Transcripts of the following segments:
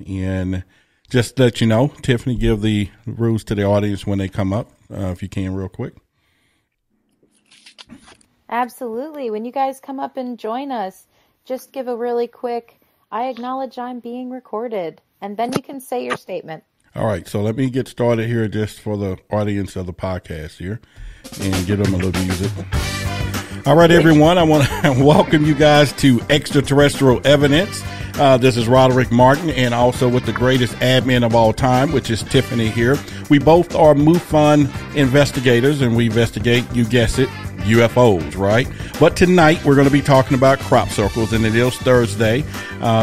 And just to let you know, Tiffany, give the rules to the audience when they come up, if you can, real quick. Absolutely. When you guys come up and join us, just give a really quick, I acknowledge I'm being recorded, and then you can say your statement. All right, so let me get started here just for the audience of the podcast here and give them a little music. All right, everyone, I want to welcome you guys to Extraterrestrial Evidence. This is Roderick Martin, and also with the greatest admin of all time, which is Tiffany here. We both are MUFON investigators, and we investigate, you guess it, UFOs, right? But tonight we're going to be talking about crop circles, and it is Thursday,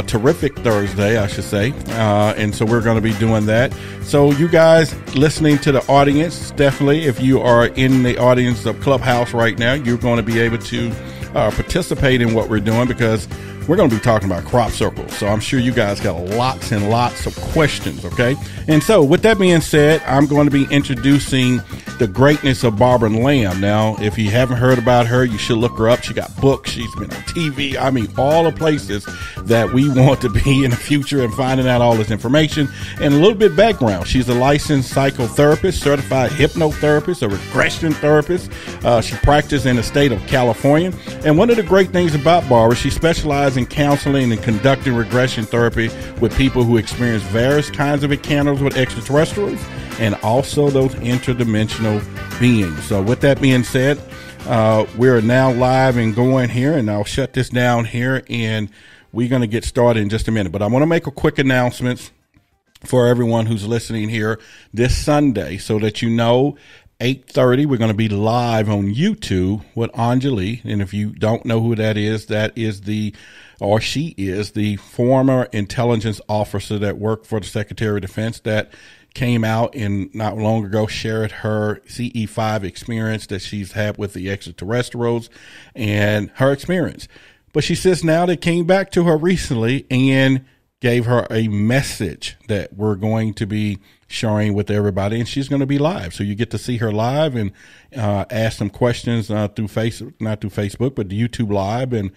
terrific Thursday, I should say. And so we're going to be doing that. So you guys listening to the audience, definitely, if you are in the audience of Clubhouse right now, you're going to be able to participate in what we're doing, because we're going to be talking about crop circles. So I'm sure you guys got lots and lots of questions, okay? And so with that being said, I'm going to be introducing the greatness of Barbara Lamb. Now, if you haven't heard about her, you should look her up. She got books. She's been on TV. I mean, all the places that we want to be in the future, and finding out all this information. And a little bit background. She's a licensed psychotherapist, certified hypnotherapist, a regression therapist. She practiced in the state of California. And one of the great things about Barbara, she specializes in counseling and conducting regression therapy with people who experience various kinds of encounters with extraterrestrials and also those interdimensional beings. So with that being said, we're now live and going here, and I'll shut this down here, and we're going to get started in just a minute. But I want to make a quick announcement for everyone who's listening here this Sunday, so that you know, 8:30, we're going to be live on YouTube with Anjali. And if you don't know who that is she is the former intelligence officer that worked for the Secretary of Defense, that came out and not long ago shared her CE5 experience that she's had with the extraterrestrials and her experience. But she says now they came back to her recently and gave her a message that we're going to be sharing with everybody, and she's going to be live. So you get to see her live and ask some questions not through Facebook, but the YouTube live, and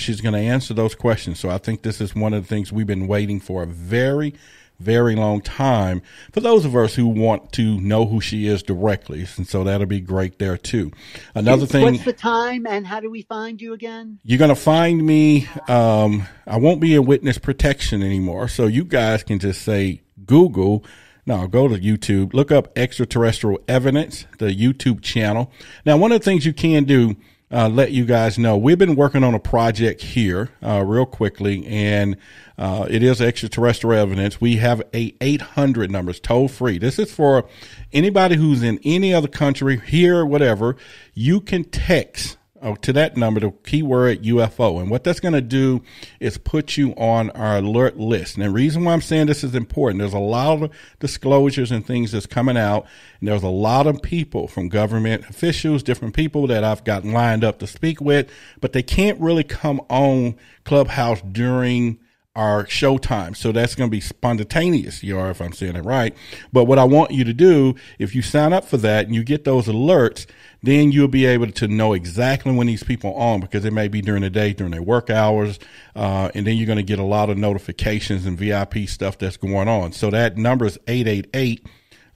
she's going to answer those questions. So I think this is one of the things we've been waiting for a very, very long time for those of us who want to know who she is directly. And so that'll be great there too. Another thing. What's the time and how do we find you again? You're going to find me. I won't be in witness protection anymore. So you guys can just say Google. No, go to YouTube, look up Extraterrestrial Evidence, the YouTube channel. Now, one of the things you can do, let you guys know, we've been working on a project here real quickly, and it is Extraterrestrial Evidence. We have a 800 numbers toll free. This is for anybody who's in any other country, here, whatever. You can text to that number, the keyword UFO. And what that's going to do is put you on our alert list. And the reason why I'm saying this is important, there's a lot of disclosures and things that's coming out. And there's a lot of people from government officials, different people that I've gotten lined up to speak with, but they can't really come on Clubhouse during our showtime. So that's going to be spontaneous, if I'm saying it right. But what I want you to do, if you sign up for that and you get those alerts, then you'll be able to know exactly when these people are on, because it may be during the day, during their work hours. And then you're going to get a lot of notifications and VIP stuff that's going on. So that number is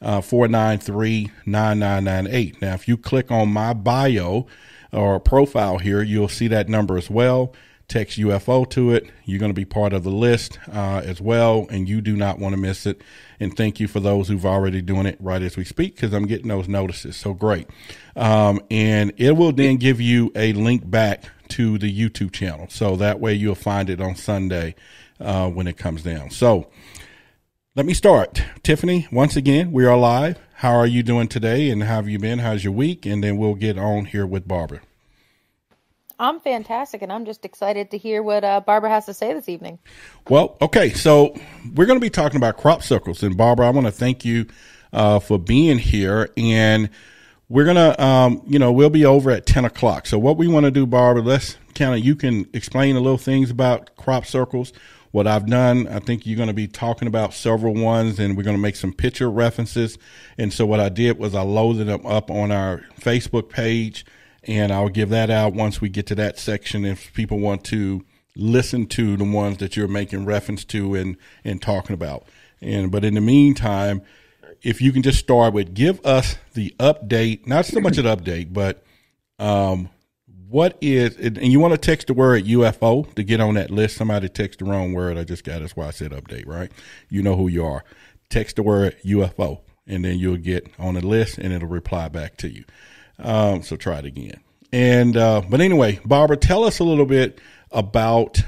888-493-9998. Now, if you click on my bio or profile here, you'll see that number as well. Text UFO to it. You're going to be part of the list as well, and you do not want to miss it. And thank you for those who've already doing it right as we speak, because I'm getting those notices. So great. And it will then give you a link back to the YouTube channel. So that way you'll find it on Sunday when it comes down. So let me start. Tiffany, once again, we are live. How are you doing today, and how have you been? How's your week? And then we'll get on here with Barbara. I'm fantastic, and I'm just excited to hear what Barbara has to say this evening. Well, okay, so we're going to be talking about crop circles. And Barbara, I want to thank you for being here. And we're going to, we'll be over at 10 o'clock. So what we want to do, Barbara, you can explain a little things about crop circles. What I've done, I think you're going to be talking about several ones, and we're going to make some picture references. And so what I did was I loaded them up on our Facebook page, and I'll give that out once we get to that section if people want to listen to the ones that you're making reference to and talking about. But in the meantime, if you can just start with, give us the update, not so much an update, but what is, and you want to text the word UFO to get on that list. Somebody text the wrong word. I just got it. That's why I said update, right? You know who you are. Text the word UFO, and then you'll get on the list, and it'll reply back to you. So try it again. But anyway, Barbara, tell us a little bit about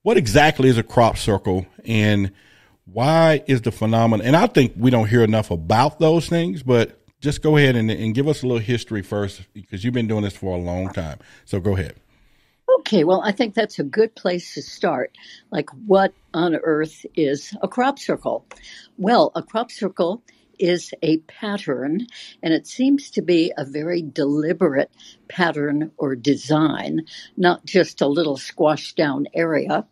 what exactly is a crop circle and why is the phenomenon, and I think we don't hear enough about those things, but just go ahead and give us a little history first, because you've been doing this for a long time. So go ahead. Okay, well, I think that's a good place to start. Like, what on earth is a crop circle? Well, a crop circle is a pattern, and it seems to be a very deliberate pattern or design, not just a little squashed down area,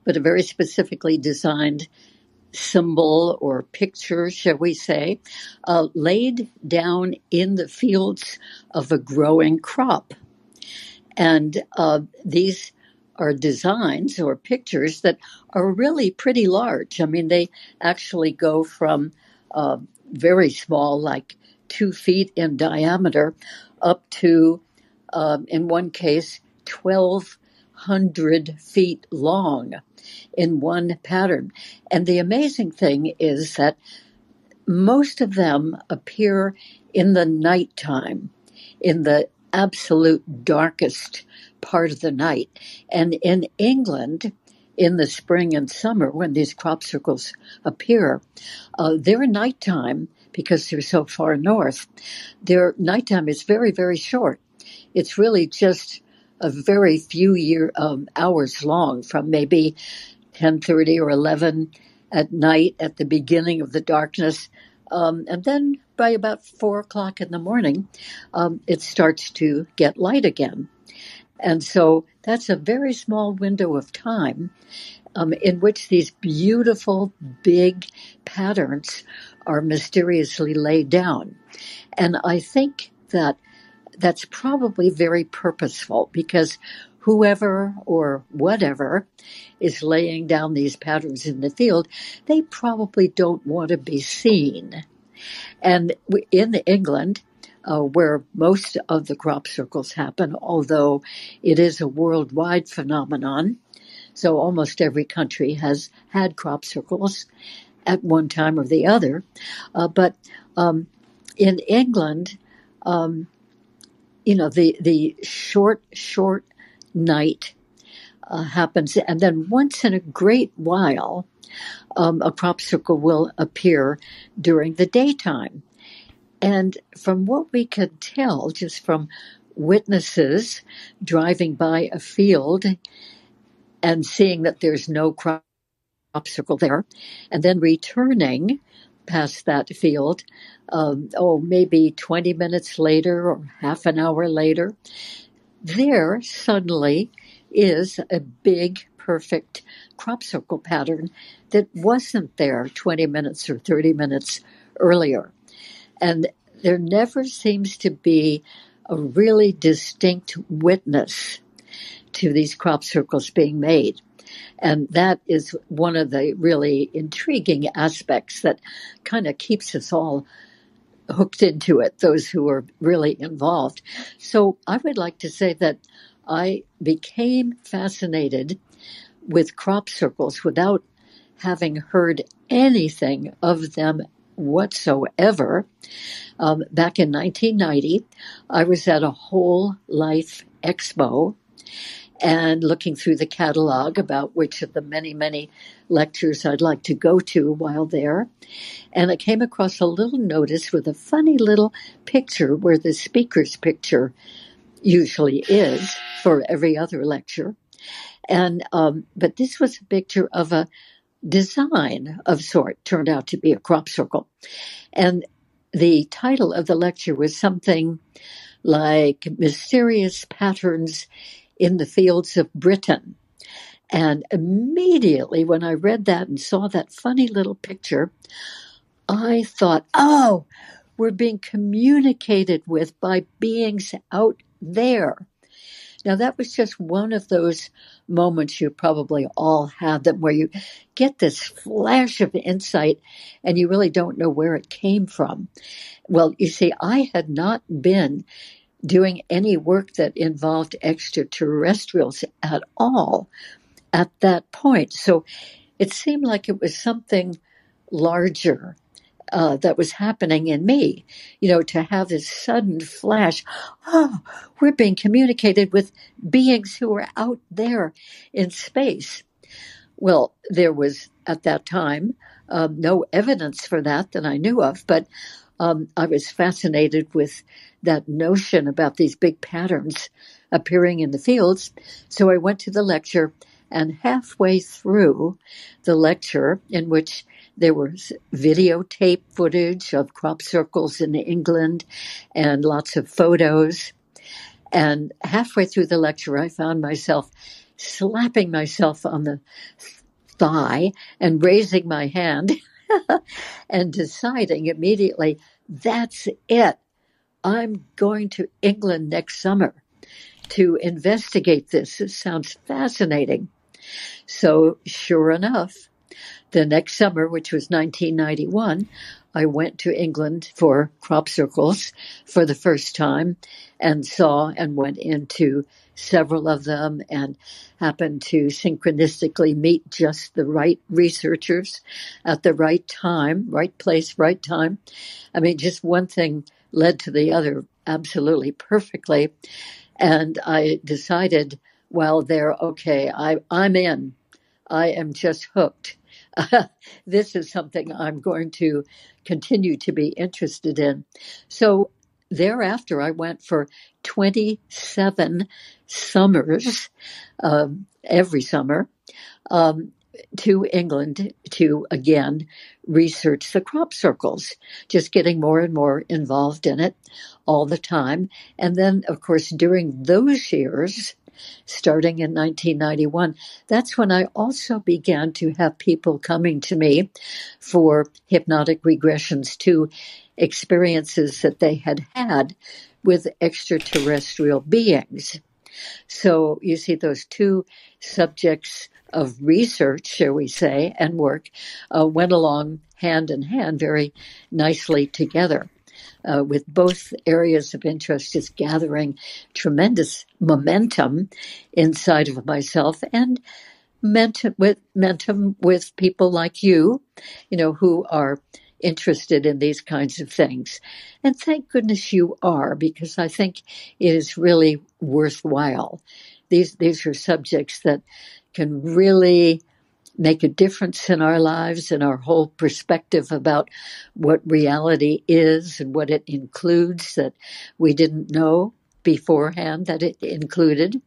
but a very specifically designed symbol or picture, shall we say, laid down in the fields of a growing crop. And these are designs or pictures that are really pretty large. I mean, they actually go from very small, like 2 feet in diameter, up to, in one case, 1,200 feet long in one pattern. And the amazing thing is that most of them appear in the nighttime, in the absolute darkest part of the night. And in England, in the spring and summer, when these crop circles appear, their nighttime, because they're so far north, their nighttime is very, very short. It's really just a very few hours long, from maybe 10:30 or 11 at night at the beginning of the darkness. And then by about 4 o'clock in the morning, it starts to get light again. And so that's a very small window of time in which these beautiful, big patterns are mysteriously laid down. And I think that that's probably very purposeful, because whoever or whatever is laying down these patterns in the field, they probably don't want to be seen. And in England, where most of the crop circles happen, although it is a worldwide phenomenon, so almost every country has had crop circles at one time or the other. But in England, the short night happens, and then once in a great while, a crop circle will appear during the daytime. And from what we could tell, just from witnesses driving by a field and seeing that there's no crop circle there, and then returning past that field, maybe 20 minutes later or half an hour later, there suddenly is a big, perfect crop circle pattern that wasn't there 20 minutes or 30 minutes earlier. And there never seems to be a really distinct witness to these crop circles being made. And that is one of the really intriguing aspects that kind of keeps us all hooked into it, those who are really involved. So I would like to say that I became fascinated with crop circles without having heard anything of them whatsoever. Back in 1990, I was at a Whole Life Expo and looking through the catalog about which of the many, many lectures I'd like to go to while there. And I came across a little notice with a funny little picture where the speaker's picture usually is for every other lecture. And but this was a picture of a design of sort, turned out to be a crop circle. And the title of the lecture was something like Mysterious Patterns in the Fields of Britain. And immediately when I read that and saw that funny little picture, I thought, oh, we're being communicated with by beings out there. Now, that was just one of those moments you probably all have them where you get this flash of insight and you really don't know where it came from. Well, you see, I had not been doing any work that involved extraterrestrials at all at that point. So it seemed like it was something larger that was happening in me, to have this sudden flash. Oh, we're being communicated with beings who are out there in space. Well, there was at that time no evidence for that I knew of, but I was fascinated with that notion about these big patterns appearing in the fields. So I went to the lecture, and halfway through the lecture, in which there was videotape footage of crop circles in England and lots of photos, and halfway through the lecture, I found myself slapping myself on the thigh and raising my hand and deciding immediately, that's it. I'm going to England next summer to investigate this. It sounds fascinating. So sure enough, the next summer, which was 1991, I went to England for crop circles for the first time and saw and went into several of them and happened to synchronistically meet just the right researchers at the right time, right place, right time. I mean, just one thing led to the other absolutely perfectly. And I decided while there, okay, I'm in. I am just hooked. This is something I'm going to continue to be interested in. So thereafter, I went for 27 summers, every summer, to England to, again, research the crop circles, just getting more and more involved in it all the time. And then, of course, during those years, starting in 1991, that's when I also began to have people coming to me for hypnotic regressions to experiences that they had had with extraterrestrial beings. So you see, those two subjects of research, shall we say, and work went along hand in hand very nicely together. With both areas of interest just gathering tremendous momentum inside of myself and momentum with people like you, who are interested in these kinds of things. And thank goodness you are, because I think it is really worthwhile. These are subjects that can really make a difference in our lives and our whole perspective about what reality is and what it includes that we didn't know beforehand that it included.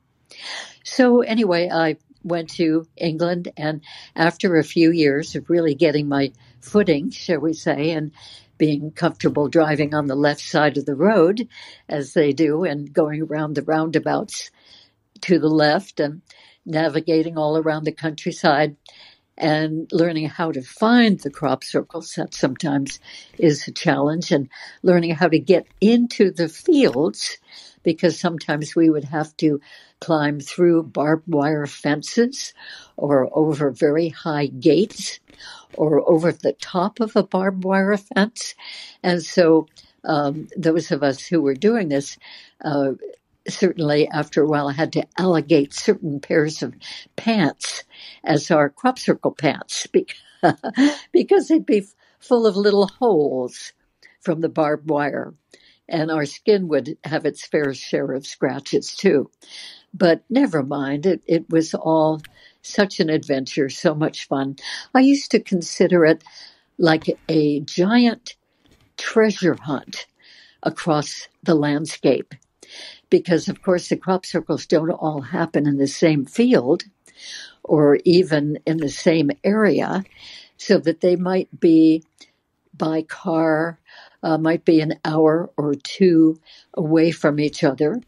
So anyway, I went to England, and after a few years of really getting my footing, shall we say, and being comfortable driving on the left side of the road, as they do, and going around the roundabouts to the left and navigating all around the countryside and learning how to find the crop circles, that sometimes is a challenge, and learning how to get into the fields, because sometimes we would have to climb through barbed wire fences or over very high gates or over the top of a barbed wire fence. And so those of us who were doing this, certainly after a while, I had to allocate certain pairs of pants as our crop circle pants because they'd be full of little holes from the barbed wire. And our skin would have its fair share of scratches too. But never mind, it was all such an adventure, so much fun. I used to consider it like a giant treasure hunt across the landscape. Because, of course, the crop circles don't all happen in the same field or even in the same area, so that they might be by car, might be an hour or two away from each other.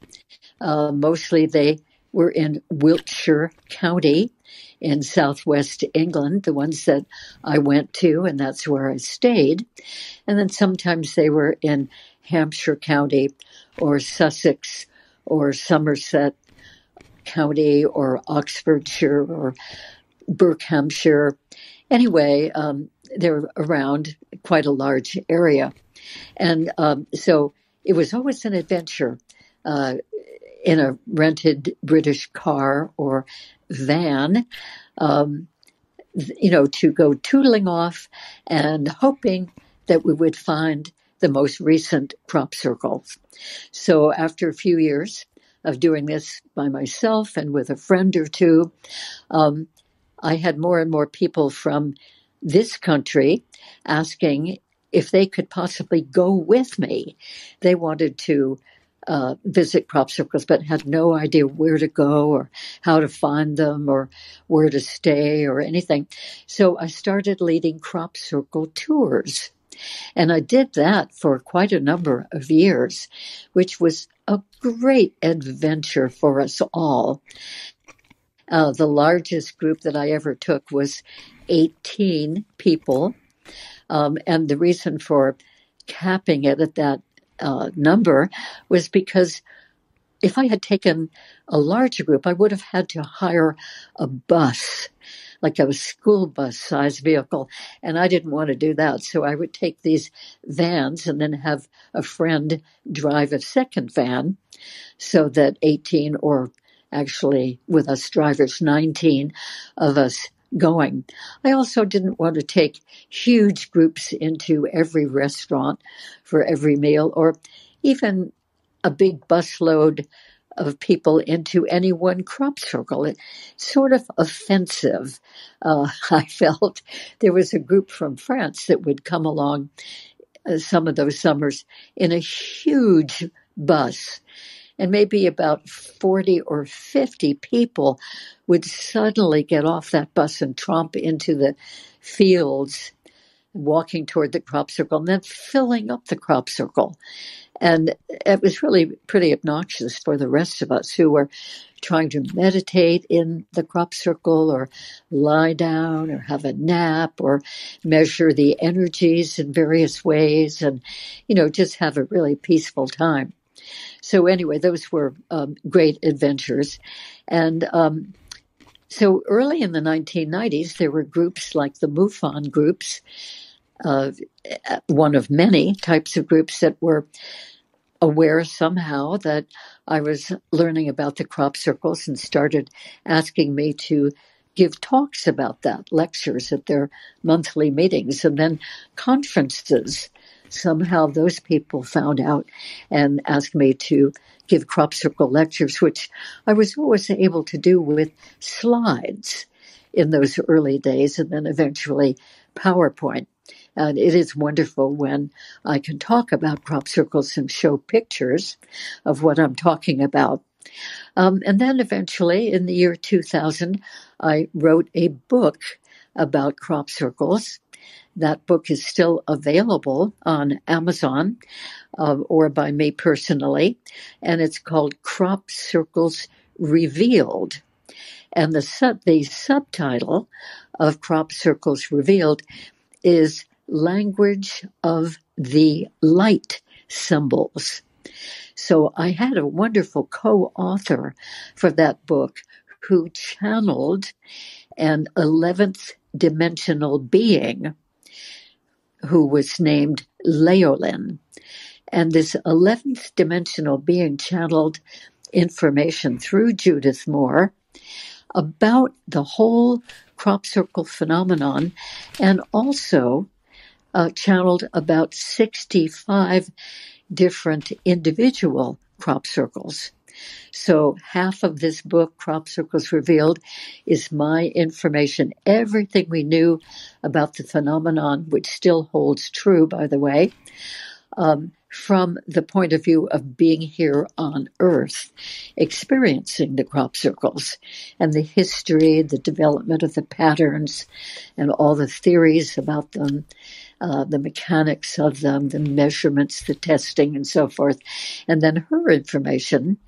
Mostly they were in Wiltshire County in southwest England, the ones that I went to, and that's where I stayed. And then sometimes they were in Hampshire County or Sussex or Somerset County or Oxfordshire or Berkhamshire. Anyway, they're around quite a large area. And so it was always an adventure in a rented British car or van, to go tootling off and hoping that we would find the most recent crop circles. So after a few years of doing this by myself and with a friend or two, I had more and more people from this country asking if they could possibly go with me. They wanted to visit crop circles, but had no idea where to go or how to find them or where to stay or anything. So I started leading crop circle tours. And I did that for quite a number of years, which was a great adventure for us all. The largest group that I ever took was 18 people. And the reason for capping it at that number was because if I had taken a larger group, I would have had to hire a bus, like a school bus size vehicle. And I didn't want to do that. So I would take these vans and then have a friend drive a second van so that 18 or actually with us drivers, 19 of us going. I also didn't want to take huge groups into every restaurant for every meal or even a big busload of people into any one crop circle. It's sort of offensive. I felt there was a group from France that would come along some of those summers in a huge bus. And maybe about 40 or 50 people would suddenly get off that bus and tromp into the fields, walking toward the crop circle and then filling up the crop circle. And it was really pretty obnoxious for the rest of us who were trying to meditate in the crop circle or lie down or have a nap or measure the energies in various ways and, just have a really peaceful time. So anyway, those were great adventures. And so early in the 1990s, there were groups like the MUFON groups, one of many types of groups that were aware somehow that I was learning about the crop circles and started asking me to give talks about that, lectures at their monthly meetings and then conferences. Somehow those people found out and asked me to give crop circle lectures, which I was always able to do with slides in those early days and then eventually PowerPoint. And it is wonderful when I can talk about crop circles and show pictures of what I'm talking about. And then eventually in the year 2000, I wrote a book about crop circles. That book is still available on Amazon or by me personally, and it's called Crop Circles Revealed. And the subtitle of Crop Circles Revealed is Language of the Light Symbols. So I had a wonderful co-author for that book who channeled an 11th dimensional being who was named Leolin. And this 11th dimensional being channeled information through Judith Moore about the whole crop circle phenomenon and also channeled about 65 different individual crop circles. So half of this book, Crop Circles Revealed, is my information, everything we knew about the phenomenon, which still holds true, by the way, from the point of view of being here on Earth, experiencing the crop circles and the history, the development of the patterns, and all the theories about them, the mechanics of them, the measurements, the testing, and so forth. And then her information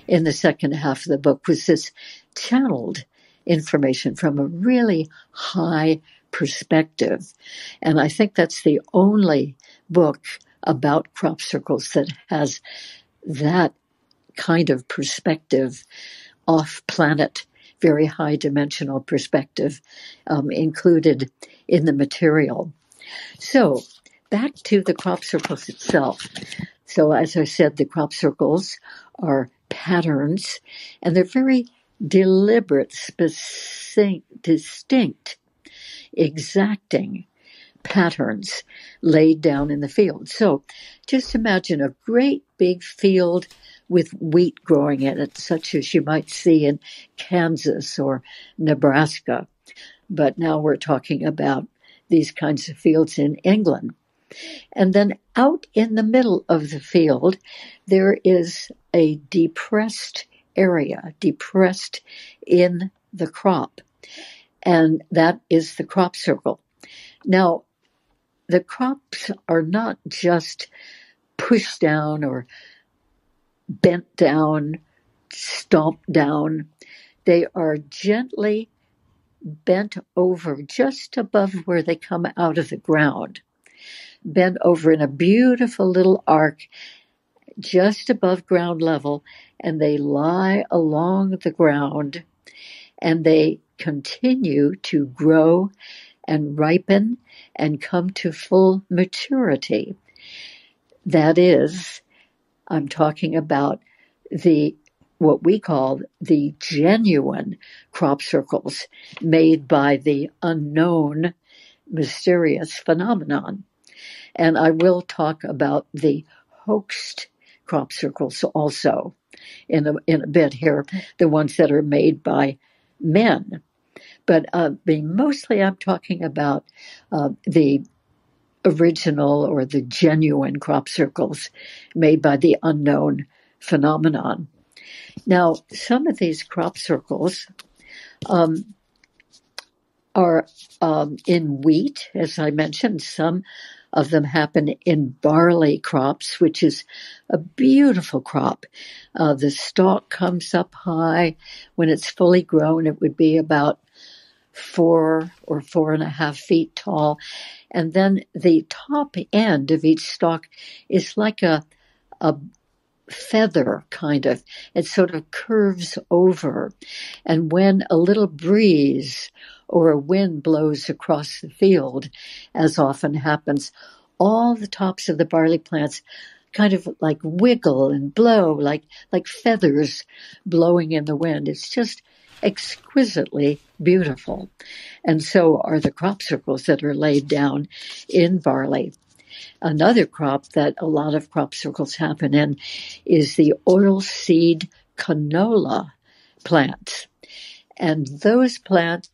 in the second half of the book was this channeled information from a really high perspective. And I think that's the only book about crop circles that has that kind of perspective off-planet, very high-dimensional perspective included in the material. So back to the crop circles itself. So as I said, the crop circles are patterns, and they're very deliberate, specific, distinct, exacting patterns laid down in the field. So just imagine a great big field with wheat growing in it, such as you might see in Kansas or Nebraska. But now we're talking about these kinds of fields in England. And then out in the middle of the field, there is a depressed area, depressed in the crop. And that is the crop circle. Now, the crops are not just pushed down or bent down, stomped down. They are gently bent over just above where they come out of the ground. Bent over in a beautiful little arc just above ground level, and they lie along the ground, and they continue to grow and ripen and come to full maturity. That is, I'm talking about what we call the genuine crop circles made by the unknown mysterious phenomenon. And I will talk about the hoaxed crop circles also in a bit here, the ones that are made by men. But mostly I'm talking about the original or the genuine crop circles made by the unknown phenomenon. Now, some of these crop circles are in wheat, as I mentioned. Some of them happen in barley crops, which is a beautiful crop. The stalk comes up high. When it's fully grown, it would be about 4 or 4.5 feet tall. And then the top end of each stalk is like a feather, kind of. It sort of curves over. And when a little breeze or a wind blows across the field, as often happens, all the tops of the barley plants kind of like wiggle and blow like feathers blowing in the wind. It's just exquisitely beautiful. And so are the crop circles that are laid down in barley. Another crop that a lot of crop circles happen in is the oilseed canola plants. And those plants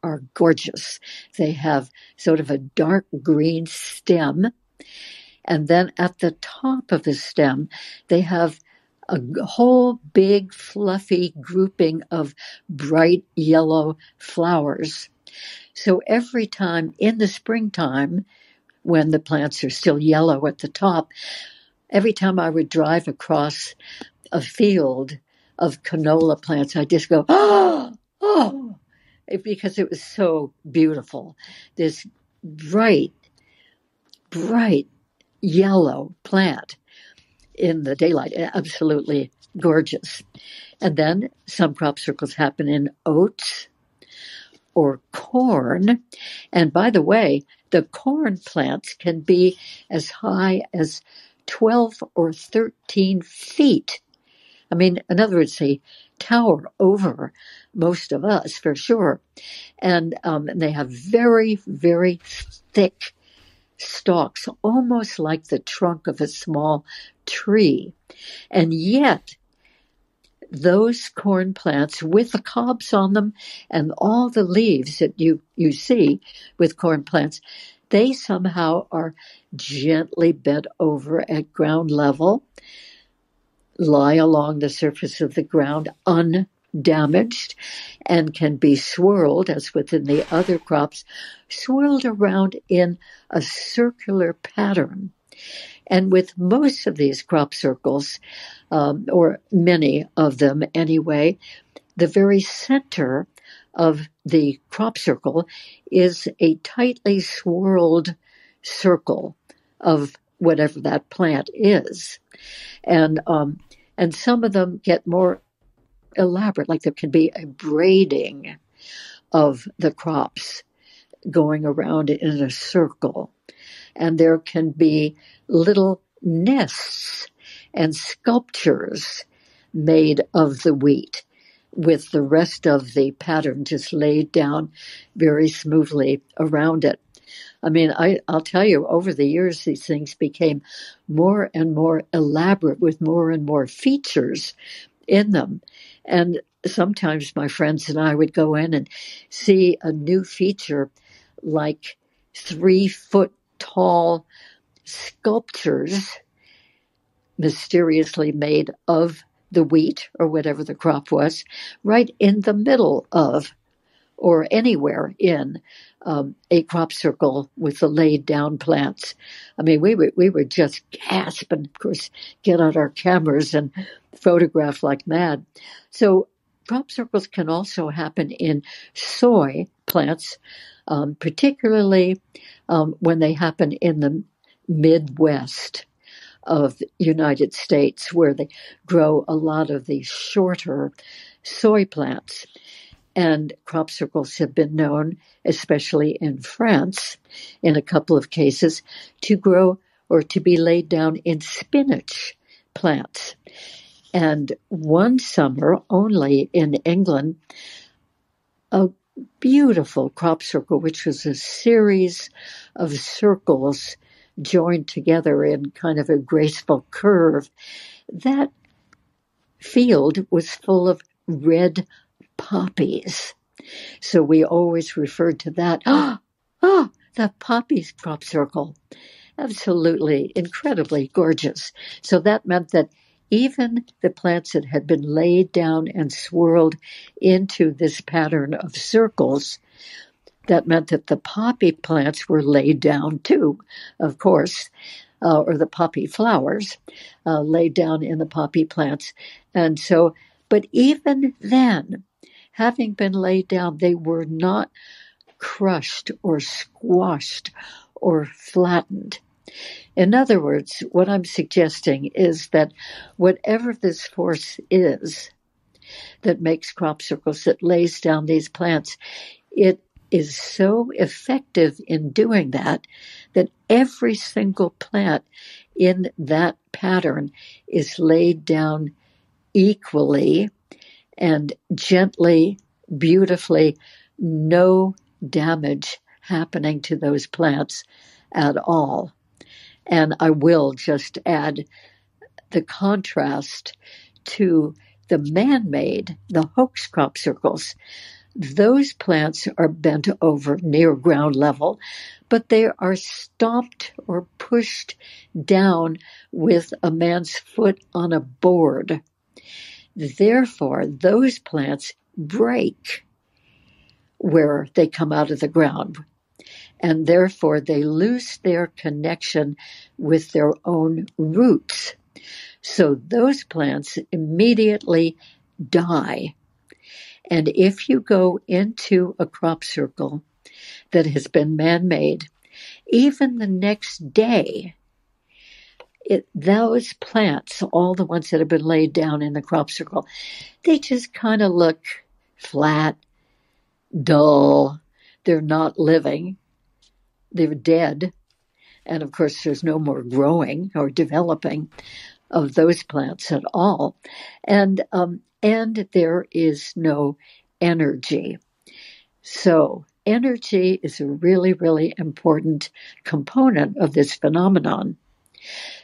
are gorgeous. They have sort of a dark green stem. And then at the top of the stem, they have a whole big fluffy grouping of bright yellow flowers. So every time in the springtime, when the plants are still yellow at the top, every time I would drive across a field of canola plants, I just go, oh, because it was so beautiful. This bright yellow plant in the daylight, absolutely gorgeous. And then some crop circles happen in oats or corn. And by the way, the corn plants can be as high as 12 or 13 feet. I mean, in other words, they tower over most of us for sure. And they have very, very thick stalks, almost like the trunk of a small tree. And yet, those corn plants with the cobs on them and all the leaves that you see with corn plants, they somehow are gently bent over at ground level, lie along the surface of the ground undamaged, and can be swirled, as within the other crops, swirled around in a circular pattern. And with most of these crop circles, or many of them anyway, the very center of the crop circle is a tightly swirled circle of whatever that plant is. And some of them get more elaborate, like there can be a braiding of the crops going around in a circle. And there can be little nests and sculptures made of the wheat with the rest of the pattern just laid down very smoothly around it. I mean, I'll tell you, over the years, these things became more and more elaborate with more and more features in them. And sometimes my friends and I would go in and see a new feature like 3-foot tall sculptures mysteriously made of the wheat or whatever the crop was, right in the middle of or anywhere in a crop circle with the laid down plants. I mean, we would just gasp and, of course, get out our cameras and photograph like mad. So crop circles can also happen in soy plants, particularly when they happen in the Midwest of the United States, where they grow a lot of these shorter soy plants. And crop circles have been known, especially in France, in a couple of cases, to grow or to be laid down in spinach plants. And one summer, only in England, a beautiful crop circle, which was a series of circles joined together in kind of a graceful curve. That field was full of red poppies. So we always referred to that. The poppies crop circle. Absolutely, incredibly gorgeous. So that meant that even the plants that had been laid down and swirled into this pattern of circles, that meant that the poppy plants were laid down too, of course, or the poppy flowers laid down in the poppy plants. And so, but even then, having been laid down, they were not crushed or squashed or flattened. In other words, what I'm suggesting is that whatever this force is that makes crop circles, that lays down these plants, it is so effective in doing that every single plant in that pattern is laid down equally and gently, beautifully, no damage happening to those plants at all. And I will just add the contrast to the man-made, the hoax crop circles. Those plants are bent over near ground level, but they are stomped or pushed down with a man's foot on a board. Therefore, those plants break where they come out of the ground, and therefore they lose their connection with their own roots. So those plants immediately die. And if you go into a crop circle that has been man-made, even the next day, those plants, all the ones that have been laid down in the crop circle, they just kind of look flat, dull. They're not living. They're dead. And of course, there's no more growing or developing of those plants at all. And there is no energy. So energy is a really, really important component of this phenomenon,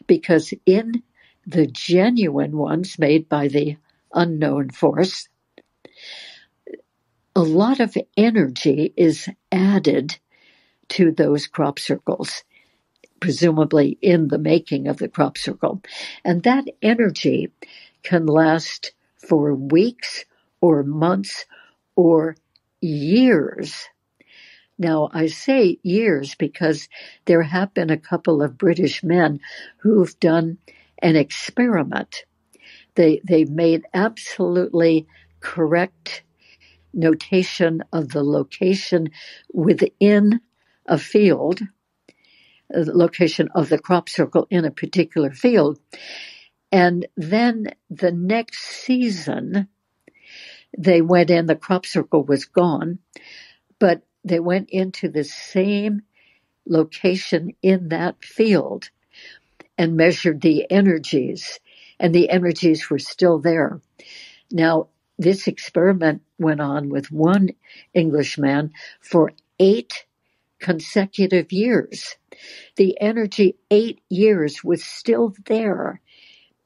because in the genuine ones made by the unknown force, a lot of energy is added to those crop circles, presumably in the making of the crop circle. And that energy can last for weeks or months or years. Now, I say years because there have been a couple of British men who've done an experiment. They made absolutely correct notation of the location within a field, the location of the crop circle in a particular field. And then the next season, they went in, the crop circle was gone, but they went into the same location in that field and measured the energies, and the energies were still there. Now, this experiment went on with one Englishman for 8 consecutive years. The energy 8 years was still there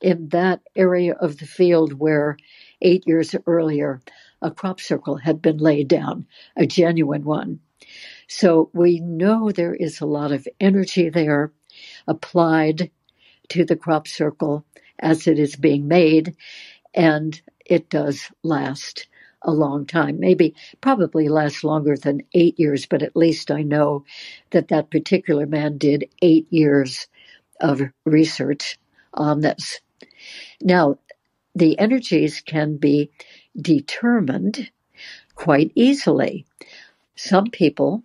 in that area of the field where 8 years earlier a crop circle had been laid down, a genuine one. So we know there is a lot of energy there applied to the crop circle as it is being made, and it does last a long time, probably lasts longer than 8 years, but at least I know that that particular man did 8 years of research on this. Now, the energies can be determined quite easily. Some people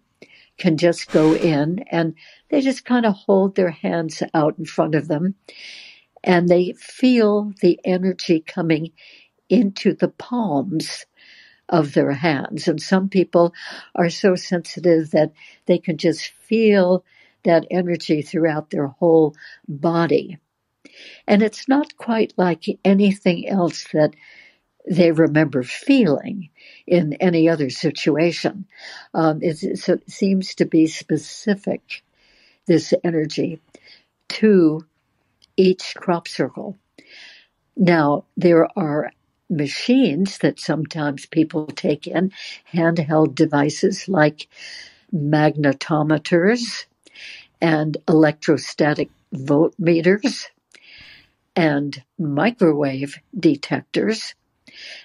can just go in and they just kind of hold their hands out in front of them and they feel the energy coming into the palms of their hands. And some people are so sensitive that they can just feel that energy throughout their whole body. And it's not quite like anything else that they remember feeling in any other situation. It seems to be specific, this energy, to each crop circle. Now, there are machines that sometimes people take in, handheld devices like magnetometers and electrostatic voltmeters and microwave detectors.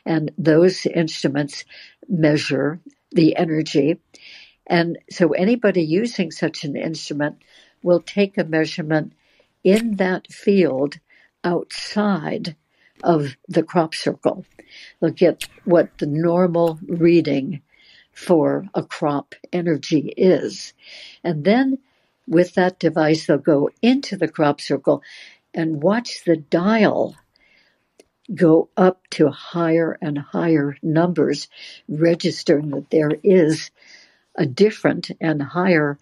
And those instruments measure the energy. And so anybody using such an instrument will take a measurement in that field outside of the crop circle. They'll get what the normal reading for a crop energy is. And then with that device, they'll go into the crop circle and watch the dial go up to higher and higher numbers, registering that there is a different and higher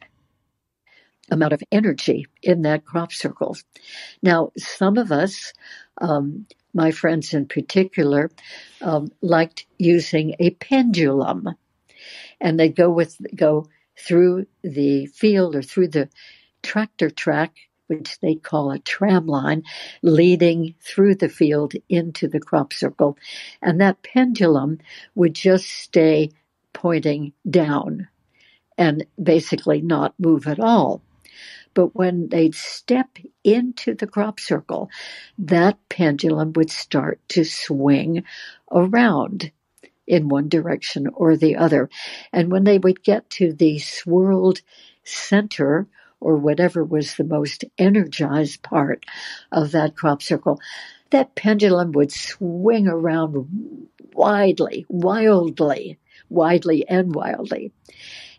amount of energy in that crop circle. Now, some of us, my friends in particular, liked using a pendulum, and they go through the field or through the tractor track, which they call a tram line, leading through the field into the crop circle. And that pendulum would just stay pointing down and basically not move at all. But when they'd step into the crop circle, that pendulum would start to swing around in one direction or the other. And when they would get to the swirled center, or whatever was the most energized part of that crop circle, that pendulum would swing around wildly.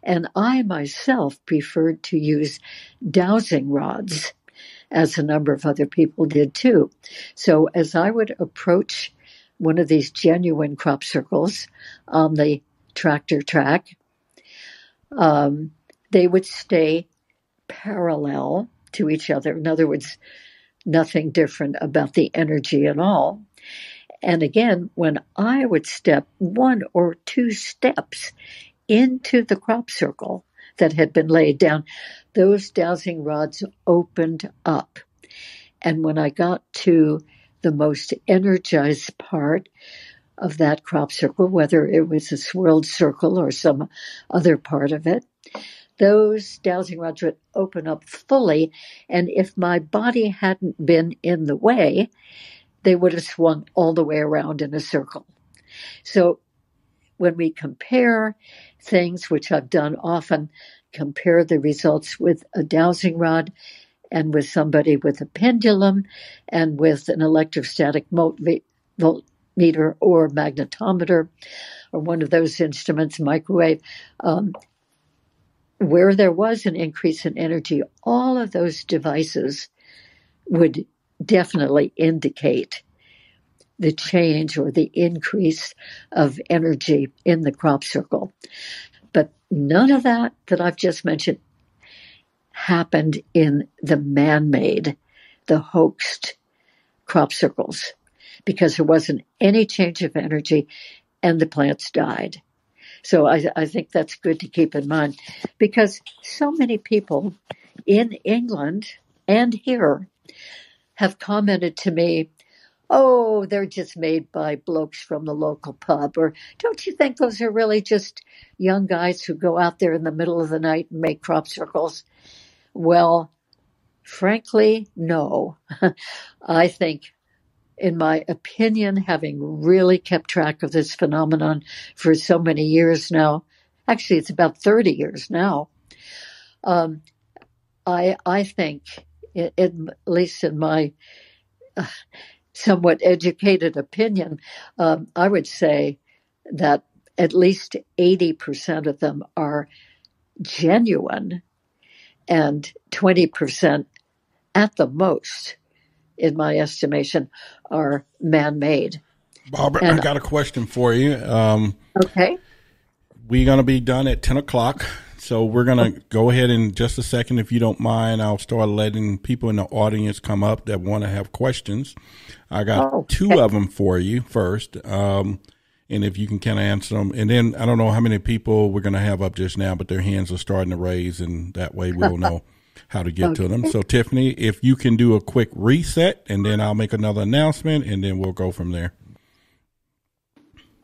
And I myself preferred to use dowsing rods, as a number of other people did too. So as I would approach one of these genuine crop circles on the tractor track, they would stay parallel to each other. In other words, nothing different about the energy at all. And again, when I would step 1 or 2 steps into the crop circle that had been laid down, those dowsing rods opened up. And when I got to the most energized part of that crop circle, whether it was a swirled circle or some other part of it, those dowsing rods would open up fully, and if my body hadn't been in the way, they would have swung all the way around in a circle. So when we compare things, which I've done often, compare the results with a dowsing rod and with somebody with a pendulum and with an electrostatic voltmeter or magnetometer or one of those instruments, microwave, where there was an increase in energy, all of those devices would definitely indicate the change or the increase of energy in the crop circle. But none of that I've just mentioned happened in the man-made, the hoaxed crop circles, because there wasn't any change of energy and the plants died. So I think that's good to keep in mind, because so many people in England and here have commented to me, oh, they're just made by blokes from the local pub. Or don't you think those are really just young guys who go out there in the middle of the night and make crop circles? Well, frankly, no. I think, in my opinion, having really kept track of this phenomenon for so many years now, actually it's about 30 years now, I think, at least in my somewhat educated opinion, I would say that at least 80% of them are genuine and 20% at the most, in my estimation, are man-made. Barbara, I got a question for you. Okay. We're going to be done at 10 o'clock. So we're going to go ahead in just a second. If you don't mind, I'll start letting people in the audience come up that want to have questions. I got two of them for you first. And if you can kind of answer them. And then I don't know how many people we're going to have up just now, but their hands are starting to raise, and that way we'll know how to get to them. So Tiffany, if you can do a quick reset, and then I'll make another announcement, and then we'll go from there.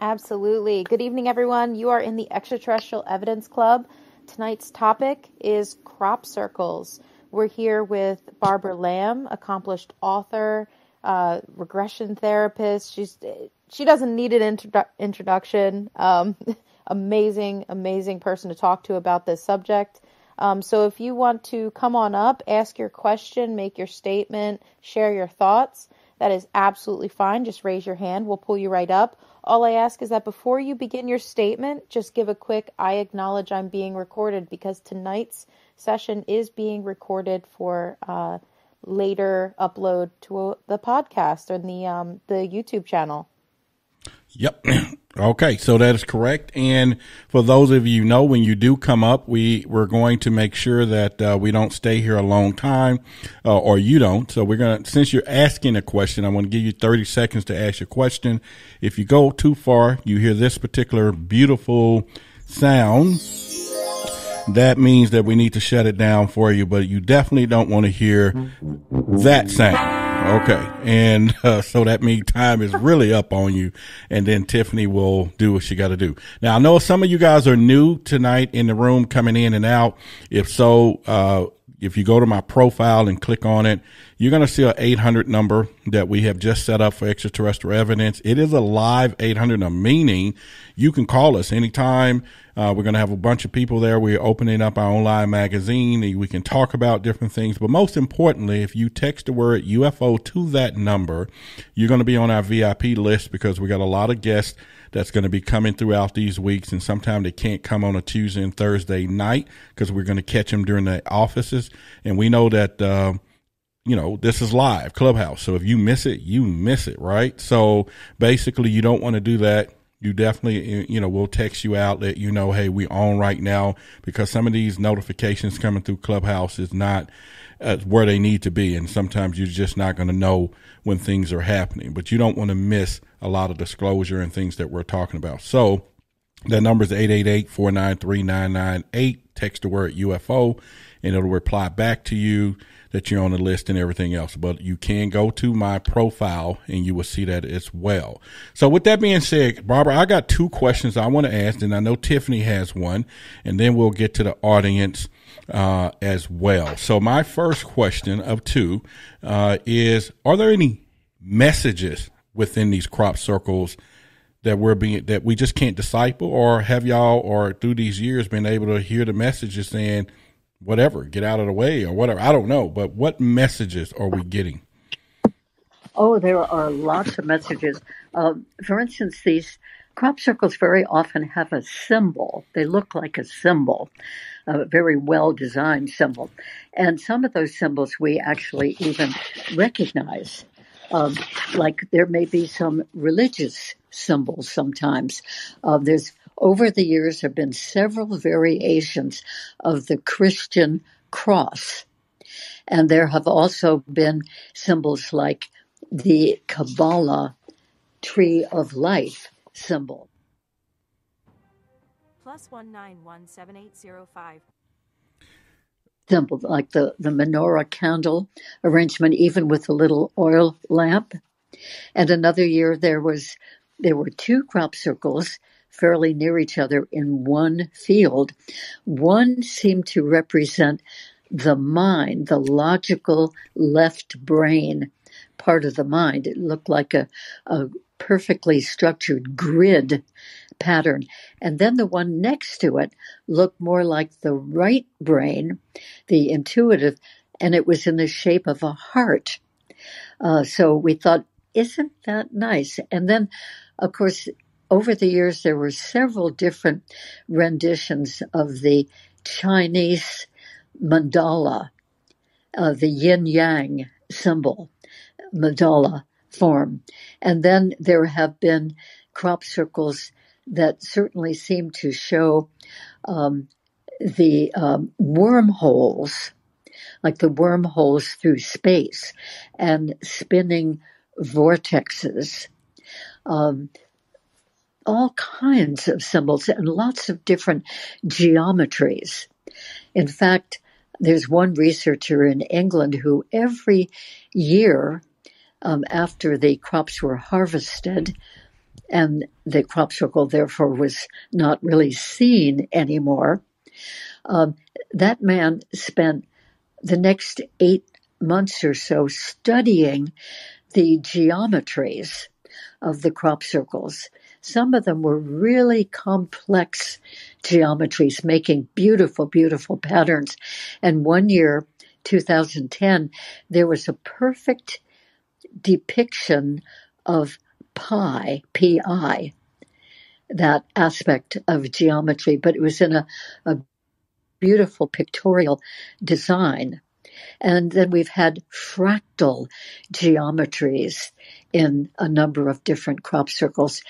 Absolutely. Good evening, everyone. You are in the Extraterrestrial Evidence Club. Tonight's topic is crop circles. We're here with Barbara Lamb, accomplished author, regression therapist. She doesn't need an introduction. Amazing person to talk to about this subject. So if you want to come on up, ask your question, make your statement, share your thoughts, that is absolutely fine. Just raise your hand. We'll pull you right up. All I ask is that before you begin your statement, just give a quick, I acknowledge I'm being recorded, because tonight's session is being recorded for later upload to the podcast or the YouTube channel. Yep. Okay, so that is correct. And for those of you who know, when you do come up, we're going to make sure that we don't stay here a long time, or you don't. So we're going to, since you're asking a question, I'm going to give you 30 seconds to ask your question. If you go too far, you hear this particular beautiful sound, that means that we need to shut it down for you, but you definitely don't want to hear that sound. Okay. And so that means time is really up on you. And then Tiffany will do what she got to do. Now, I know some of you guys are new tonight in the room, coming in and out. If so, if you go to my profile and click on it, you're going to see an 800 number that we have just set up for extraterrestrial evidence. It is a live 800 number, meaning you can call us anytime. We're going to have a bunch of people there. We're opening up our online magazine. We can talk about different things. But most importantly, if you text the word UFO to that number, you're going to be on our VIP list, because we got a lot of guests that's going to be coming throughout these weeks. And sometimes they can't come on a Tuesday and Thursday night because we're going to catch them during the offices. And we know that, this is live Clubhouse. So if you miss it, right? So basically you don't want to do that. You definitely, we'll text you out, let you know, hey, we on right now, because some of these notifications coming through Clubhouse is not where they need to be. And sometimes you're just not going to know when things are happening, but you don't want to miss a lot of disclosure and things that we're talking about. So that number is 888-493-9998. Text the word UFO, and it'll reply back to you that you're on the list and everything else. But you can go to my profile and you will see that as well. So with that being said, Barbara, I got two questions I want to ask, and I know Tiffany has one, and then we'll get to the audience as well. So my first question of two is, are there any messages within these crop circles that we just can't disciple, or have y'all, or through these years, been able to hear the messages saying, whatever, get out of the way or whatever? I don't know, but what messages are we getting? Oh, there are lots of messages. For instance, these crop circles very often have a symbol. They look like a symbol, a very well-designed symbol. And some of those symbols we actually even recognize. Like there may be some religious symbols sometimes. Over the years have been several variations of the Christian cross. And there have also been symbols like the Kabbalah tree of life symbol. +1917805. Symbol like the menorah candle arrangement, even with a little oil lamp. And another year there were two crop circles fairly near each other in one field. One seemed to represent the mind, the logical left brain part of the mind. It looked like a perfectly structured grid pattern. And then the one next to it looked more like the right brain, the intuitive, and it was in the shape of a heart. So we thought, isn't that nice? And then, of course, over the years, there were several different renditions of the Chinese mandala, the yin-yang symbol, mandala form. And then there have been crop circles that certainly seem to show the wormholes, like the wormholes through space and spinning vortexes. All kinds of symbols and lots of different geometries. In fact, there's one researcher in England who every year after the crops were harvested and the crop circle therefore was not really seen anymore, that man spent the next 8 months or so studying the geometries of the crop circles. Some of them were really complex geometries, making beautiful, beautiful patterns. And one year, 2010, there was a perfect depiction of pi, P-I, that aspect of geometry, but it was in a beautiful pictorial design. And then we've had fractal geometries in a number of different crop circles.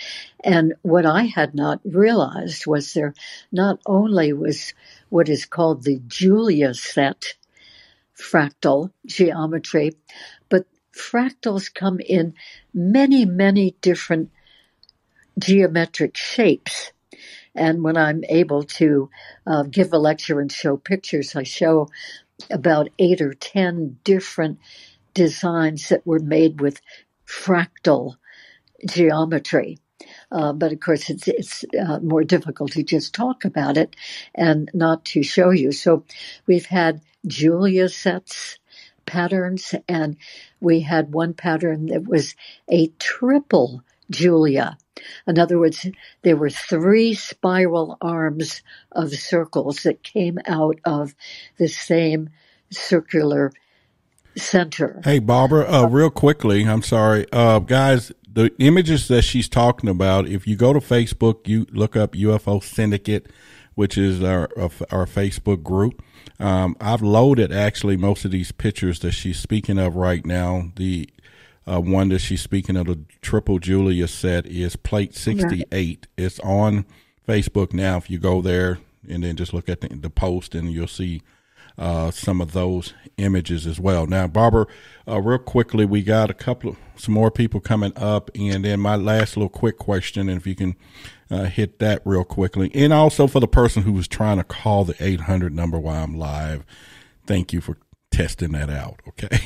And what I had not realized was there not only was what is called the Julia set fractal geometry, but fractals come in many, many different geometric shapes. And when I'm able to give a lecture and show pictures, I show about 8 or 10 different designs that were made with fractal geometry. But of course, it's more difficult to just talk about it and not to show you. So we've had Julia sets, patterns, and we had one pattern that was a triple Julia. In other words, there were 3 spiral arms of circles that came out of the same circular center. Hey, Barbara, real quickly, I'm sorry. Guys, the images that she's talking about, if you go to Facebook, you look up UFO Syndicate, which is our Facebook group. I've loaded actually most of these pictures that she's speaking of right now. The one that she's speaking of, the triple Julia set, is plate 68. Right. It's on Facebook now. If you go there and then just look at the post, and you'll see some of those images as well. Now, Barbara, real quickly, we got some more people coming up, and then my last little quick question, and if you can hit that real quickly. And also for the person who was trying to call the 800 number while I'm live, thank you for testing that out, okay?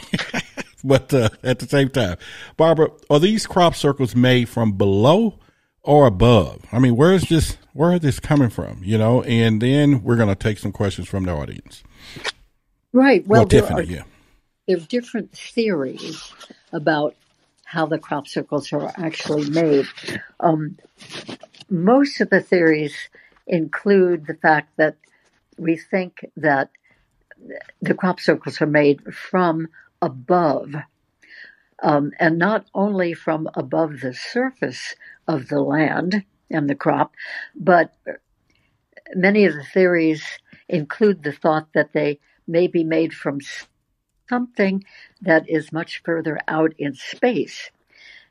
But at the same time, Barbara, are these crop circles made from below or above? I mean, where is this coming from? And then we're going to take some questions from the audience. Right. Well, Tiffany, there are different theories about how the crop circles are actually made. Most of the theories include the fact that we think that the crop circles are made from above, and not only from above the surface of the land and the crop, but many of the theories include the thought that they may be made from something that is much further out in space.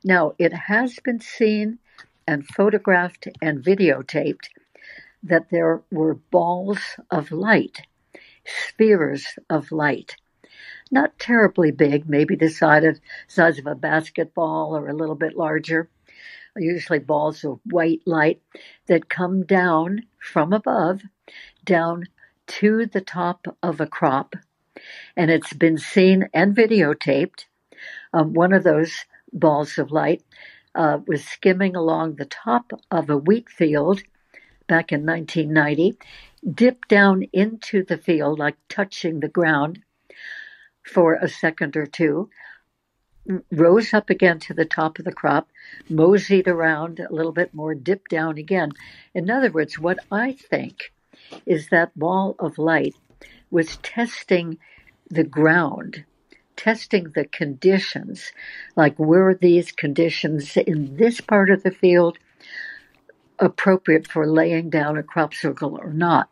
Now, it has been seen and photographed and videotaped that there were balls of light, spheres of light, not terribly big, maybe the size of a basketball or a little bit larger, usually balls of white light that come down from above, down to the top of a crop. And it's been seen and videotaped. One of those balls of light was skimming along the top of a wheat field back in 1990, dipped down into the field, like touching the ground for a second or two, rose up again to the top of the crop, moseyed around a little bit more, dipped down again. In other words, what I think is that ball of light was testing the ground, testing the conditions, like were these conditions in this part of the field appropriate for laying down a crop circle or not.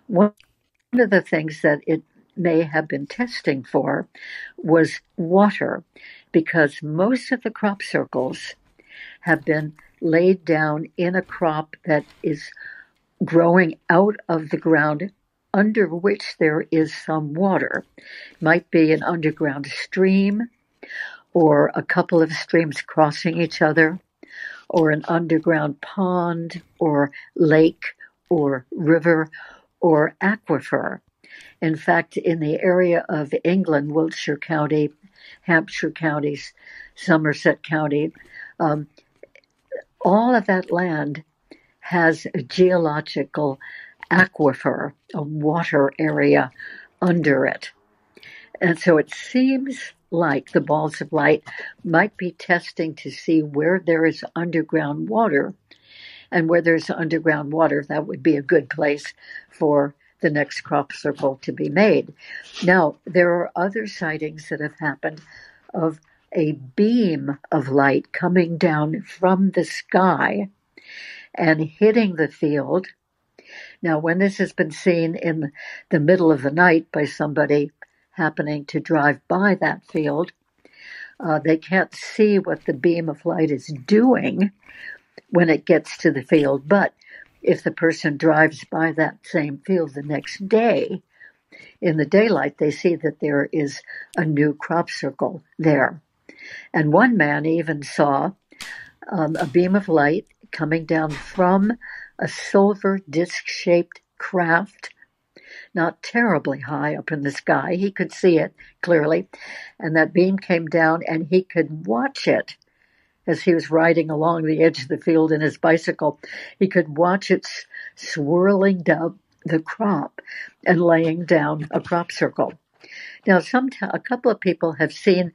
One of the things that it may have been testing for was water, because most of the crop circles have been laid down in a crop that is growing out of the ground under which there is some water. It might be an underground stream or a couple of streams crossing each other, or an underground pond or lake or river or aquifer. In fact, in the area of England, Wiltshire County, Hampshire counties, Somerset County, all of that land has a geological aquifer, a water area under it. And so it seems like the balls of light might be testing to see where there is underground water. And where there's underground water, that would be a good place for the next crop circle to be made. Now, there are other sightings that have happened of a beam of light coming down from the sky and hitting the field. Now, when this has been seen in the middle of the night by somebody happening to drive by that field, they can't see what the beam of light is doing when it gets to the field. But if the person drives by that same field the next day, in the daylight, they see that there is a new crop circle there. And one man even saw a beam of light coming down from a silver disc-shaped craft, not terribly high up in the sky. He could see it clearly. And that beam came down and he could watch it as he was riding along the edge of the field in his bicycle. He could watch it swirling down the crop and laying down a crop circle. Now, a couple of people have seen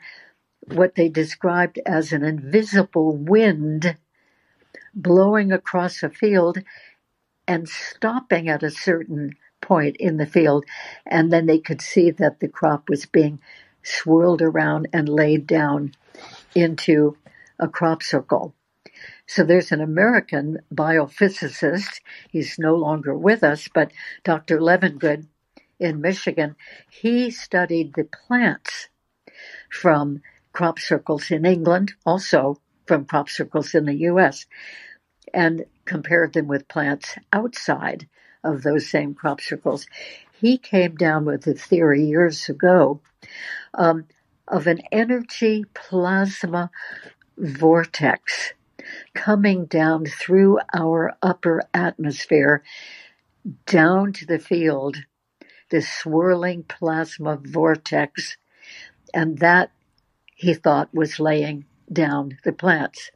what they described as an invisible wind blowing across a field and stopping at a certain point in the field, and then they could see that the crop was being swirled around and laid down into a crop circle. So there's an American biophysicist, he's no longer with us, but Dr. Levengood in Michigan, he studied the plants from crop circles in England, also from crop circles in the U.S., and compared them with plants outside of those same crop circles. He came down with a theory years ago of an energy plasma vortex coming down through our upper atmosphere down to the field, this swirling plasma vortex, and that, he thought, was laying down the plants.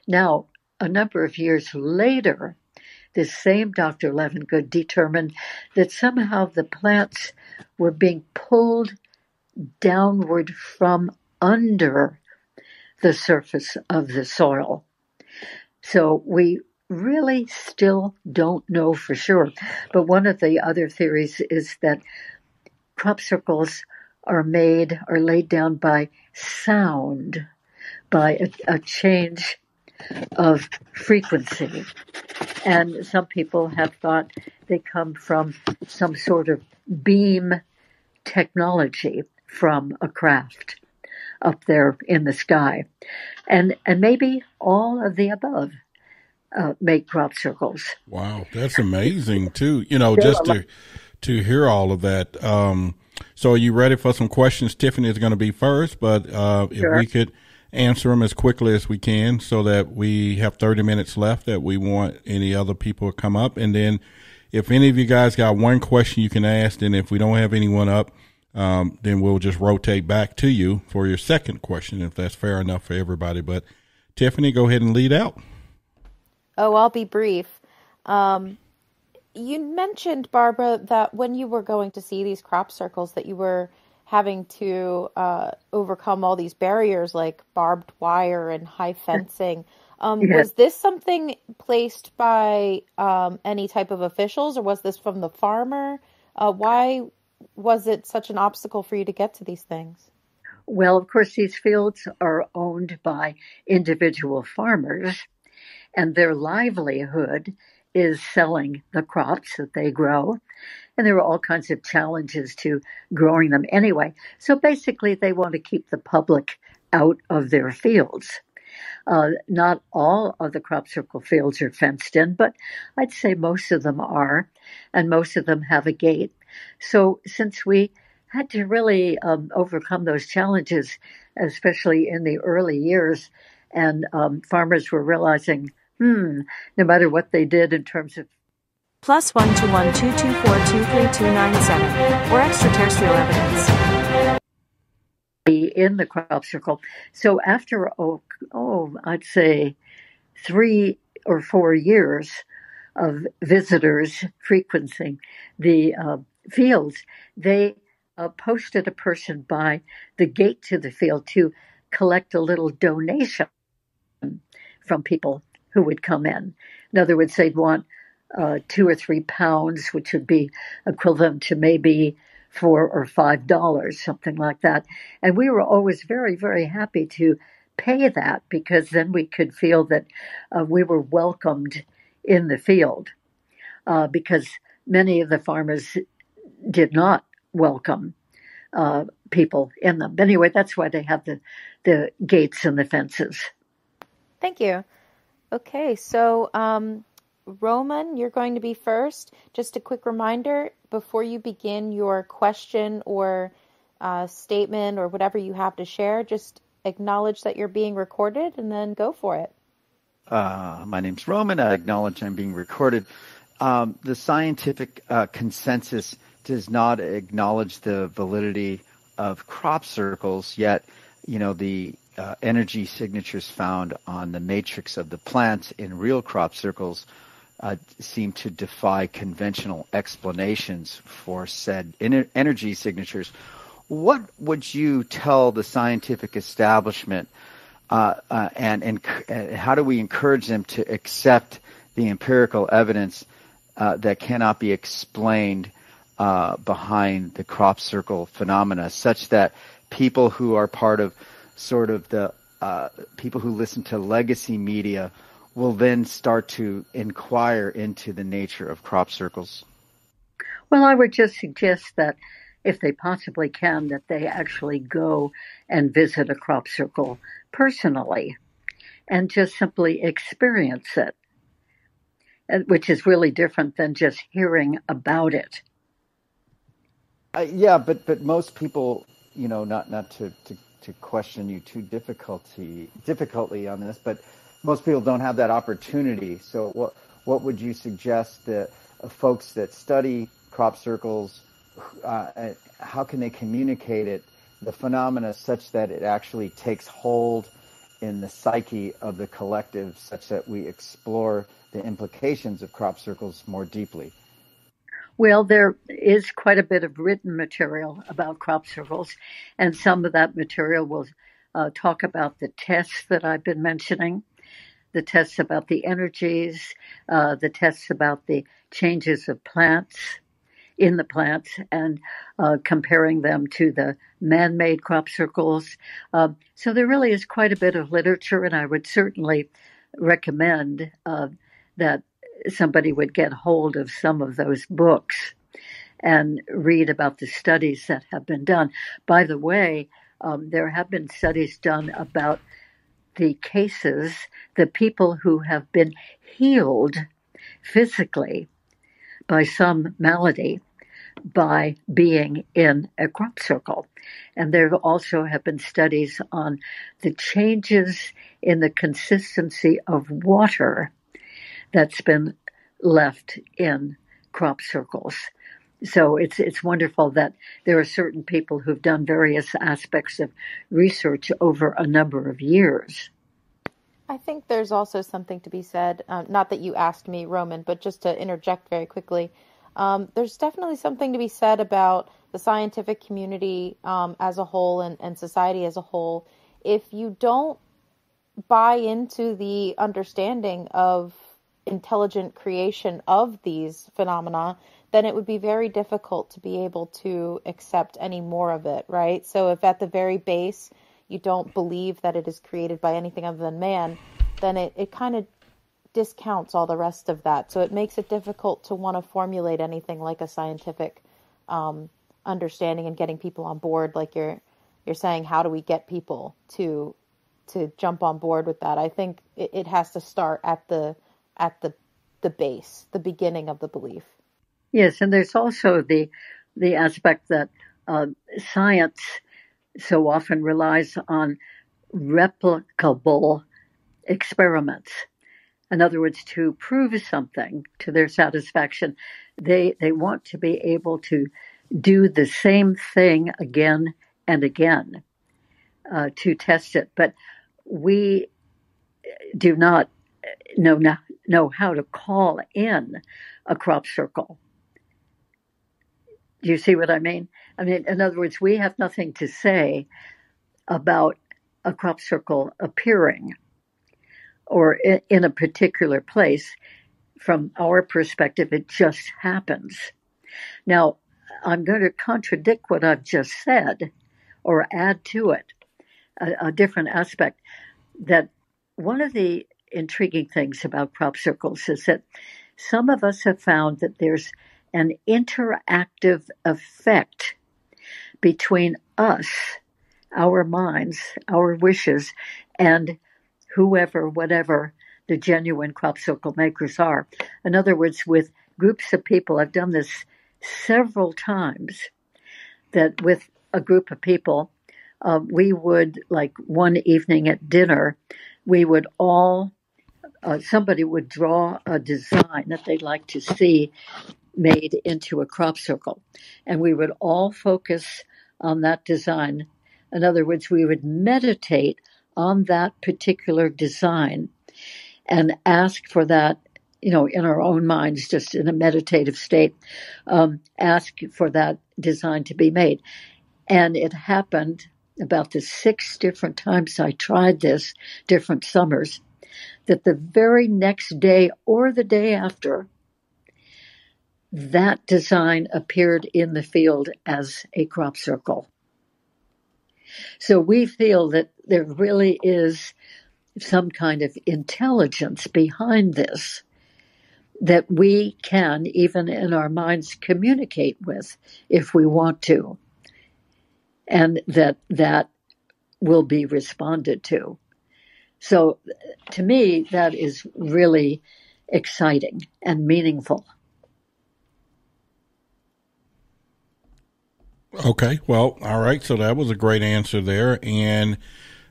Now, a number of years later, this same Dr. Levengood determined that somehow the plants were being pulled downward from under the surface of the soil. So we really still don't know for sure. But one of the other theories is that crop circles are laid down by sound, by a change of frequency. And some people have thought they come from some sort of beam technology, from a craft up there in the sky. And maybe all of the above make crop circles. Wow, that's amazing too. Just to hear all of that. So are you ready for some questions? Tiffany is going to be first, but if we could answer them as quickly as we can so that we have 30 minutes left that we want any other people to come up. And then if any of you guys got one question you can ask, and if we don't have anyone up, then we'll just rotate back to you for your second question, if that's fair enough for everybody. But Tiffany, go ahead and lead out. Oh, I'll be brief. You mentioned, Barbara, that when you were going to see these crop circles that you were having to overcome all these barriers like barbed wire and high fencing. Was this something placed by any type of officials, or was this from the farmer? Why was it such an obstacle for you to get to these things? Well, of course, these fields are owned by individual farmers, and their livelihood is selling the crops that they grow. And there are all kinds of challenges to growing them anyway. So basically, they want to keep the public out of their fields. Not all of the crop circle fields are fenced in, but I'd say most of them are, and most of them have a gate. So since we had to really overcome those challenges, especially in the early years, and farmers were realizing, no matter what they did in terms of +1 21224 23297 or extraterrestrial evidence. In the crop circle. So after, I'd say 3 or 4 years of visitors frequenting the fields, they posted a person by the gate to the field to collect a little donation from people who would come in. In other words, they'd want 2 or 3 pounds, which would be equivalent to maybe $4 or $5, something like that. And we were always very, very happy to pay that, because then we could feel that we were welcomed in the field, because many of the farmers did not welcome people in them. Anyway, that's why they have the gates and the fences. Thank you. Okay, so Roman, you're going to be first. Just a quick reminder, before you begin your question or statement or whatever you have to share, just acknowledge that you're being recorded and then go for it. My name's Roman. I acknowledge I'm being recorded. The scientific consensus does not acknowledge the validity of crop circles, yet, the energy signatures found on the matrix of the plant in real crop circles seem to defy conventional explanations for said energy signatures. What would you tell the scientific establishment, and how do we encourage them to accept the empirical evidence that cannot be explained behind the crop circle phenomena, such that people who are part of sort of the people who listen to legacy media will then start to inquire into the nature of crop circles? Well, I would just suggest that if they possibly can, that they actually go and visit a crop circle personally and just simply experience it, which is really different than just hearing about it. Yeah, but most people, not to question you too difficultly on this, but most people don't have that opportunity. So what would you suggest that folks that study crop circles, how can they communicate it, the phenomena, such that it actually takes hold in the psyche of the collective, such that we explore the implications of crop circles more deeply? Well, there is quite a bit of written material about crop circles, and some of that material will talk about the tests that I've been mentioning, the tests about the energies, the tests about the changes of plants in the plants, and comparing them to the man-made crop circles. So there really is quite a bit of literature, and I would certainly recommend that somebody would get hold of some of those books and read about the studies that have been done. By the way, there have been studies done about the cases, the people who have been healed physically by some malady by being in a crop circle. And there also have been studies on the changes in the consistency of water that's been left in crop circles. So it's wonderful that there are certain people who've done various aspects of research over a number of years. I think there's also something to be said, not that you asked me, Roman, but just to interject very quickly. There's definitely something to be said about the scientific community as a whole and society as a whole. If you don't buy into the understanding of intelligent creation of these phenomena, then it would be very difficult to be able to accept any more of it, right? So if at the very base you don't believe that it is created by anything other than man, then it kind of discounts all the rest of that. So it makes it difficult to want to formulate anything like a scientific understanding and getting people on board. Like you're saying, how do we get people to jump on board with that? I think it has to start at the base, the beginning of the belief. Yes, and there's also the aspect that science so often relies on replicable experiments. In other words, to prove something to their satisfaction, they want to be able to do the same thing again and again to test it. But we do not know how to call in a crop circle. Do you see what I mean? I mean, in other words, we have nothing to say about a crop circle appearing or in a particular place. From our perspective, it just happens. Now, I'm going to contradict what I've just said or add to it a different aspect. That one of the intriguing things about crop circles is that some of us have found that there's an interactive effect between us, our minds, our wishes, and whoever, whatever the genuine crop circle makers are. In other words, with groups of people, I've done this several times, that with a group of people, we would, like one evening at dinner, we would all, somebody would draw a design that they'd like to see made into a crop circle. And we would all focus on that design. In other words, we would meditate on that particular design and ask for that, in our own minds, just in a meditative state, ask for that design to be made. And it happened about the 6 different times I tried this, different summers, that the very next day or the day after, that design appeared in the field as a crop circle. So we feel that there really is some kind of intelligence behind this that we can, even in our minds, communicate with if we want to, and that will be responded to. So to me, that is really exciting and meaningful. Okay, well, all right. So that was a great answer there, and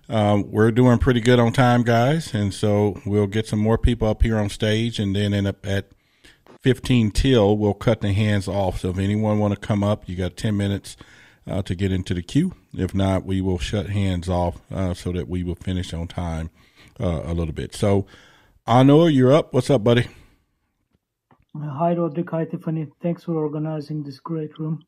we're doing pretty good on time, guys. And so we'll get some more people up here on stage, and then at 15 till, we'll cut the hands off. So if anyone want to come up, you got 10 minutes to get into the queue. If not, we will shut hands off so that we will finish on time a little bit. So, Anor, you're up. What's up, buddy? Hi, Roderick. Hi, Tiffany. Thanks for organizing this great room.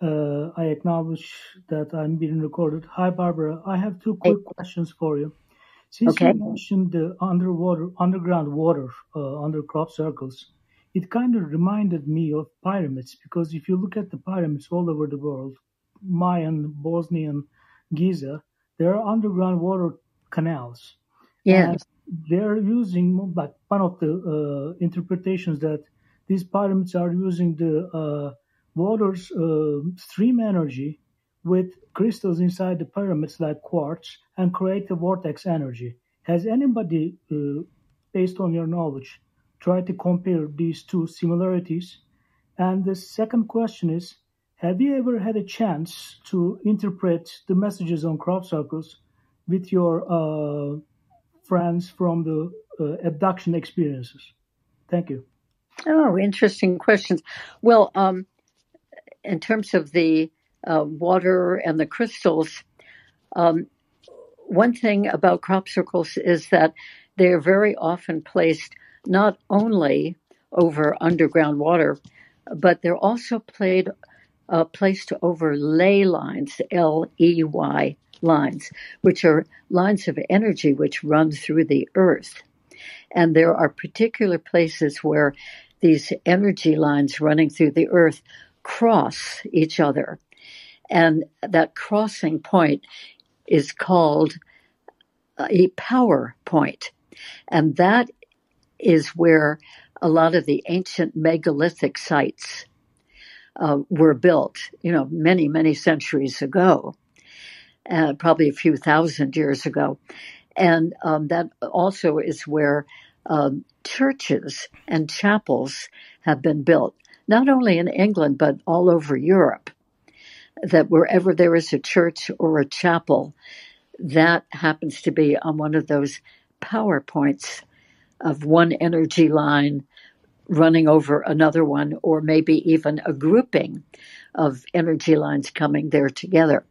I acknowledge that I'm being recorded. Hi, Barbara. I have 2 quick questions for you. Since you mentioned the underground water under crop circles, it kind of reminded me of pyramids, because if you look at the pyramids all over the world, Mayan, Bosnian, Giza, there are underground water canals. Yeah. And they're using, like, one of the interpretations that these pyramids are using the water's stream energy with crystals inside the pyramids like quartz and create a vortex energy. Has anybody, based on your knowledge, tried to compare these two similarities? And the second question is, have you ever had a chance to interpret the messages on crop circles with your friends from the abduction experiences? Thank you. Oh, interesting questions. Well, in terms of the water and the crystals, one thing about crop circles is that they are very often placed not only over underground water, but they're also placed over ley lines, L-E-Y lines, which are lines of energy which run through the earth. And there are particular places where these energy lines running through the earth cross each other. And that crossing point is called a power point. And that is where a lot of the ancient megalithic sites were built, many, many centuries ago, probably a few thousand years ago. And that also is where churches and chapels have been built, not only in England, but all over Europe, that wherever there is a church or a chapel, that happens to be on one of those power points of one energy line running over another one, or maybe even a grouping of energy lines coming there together.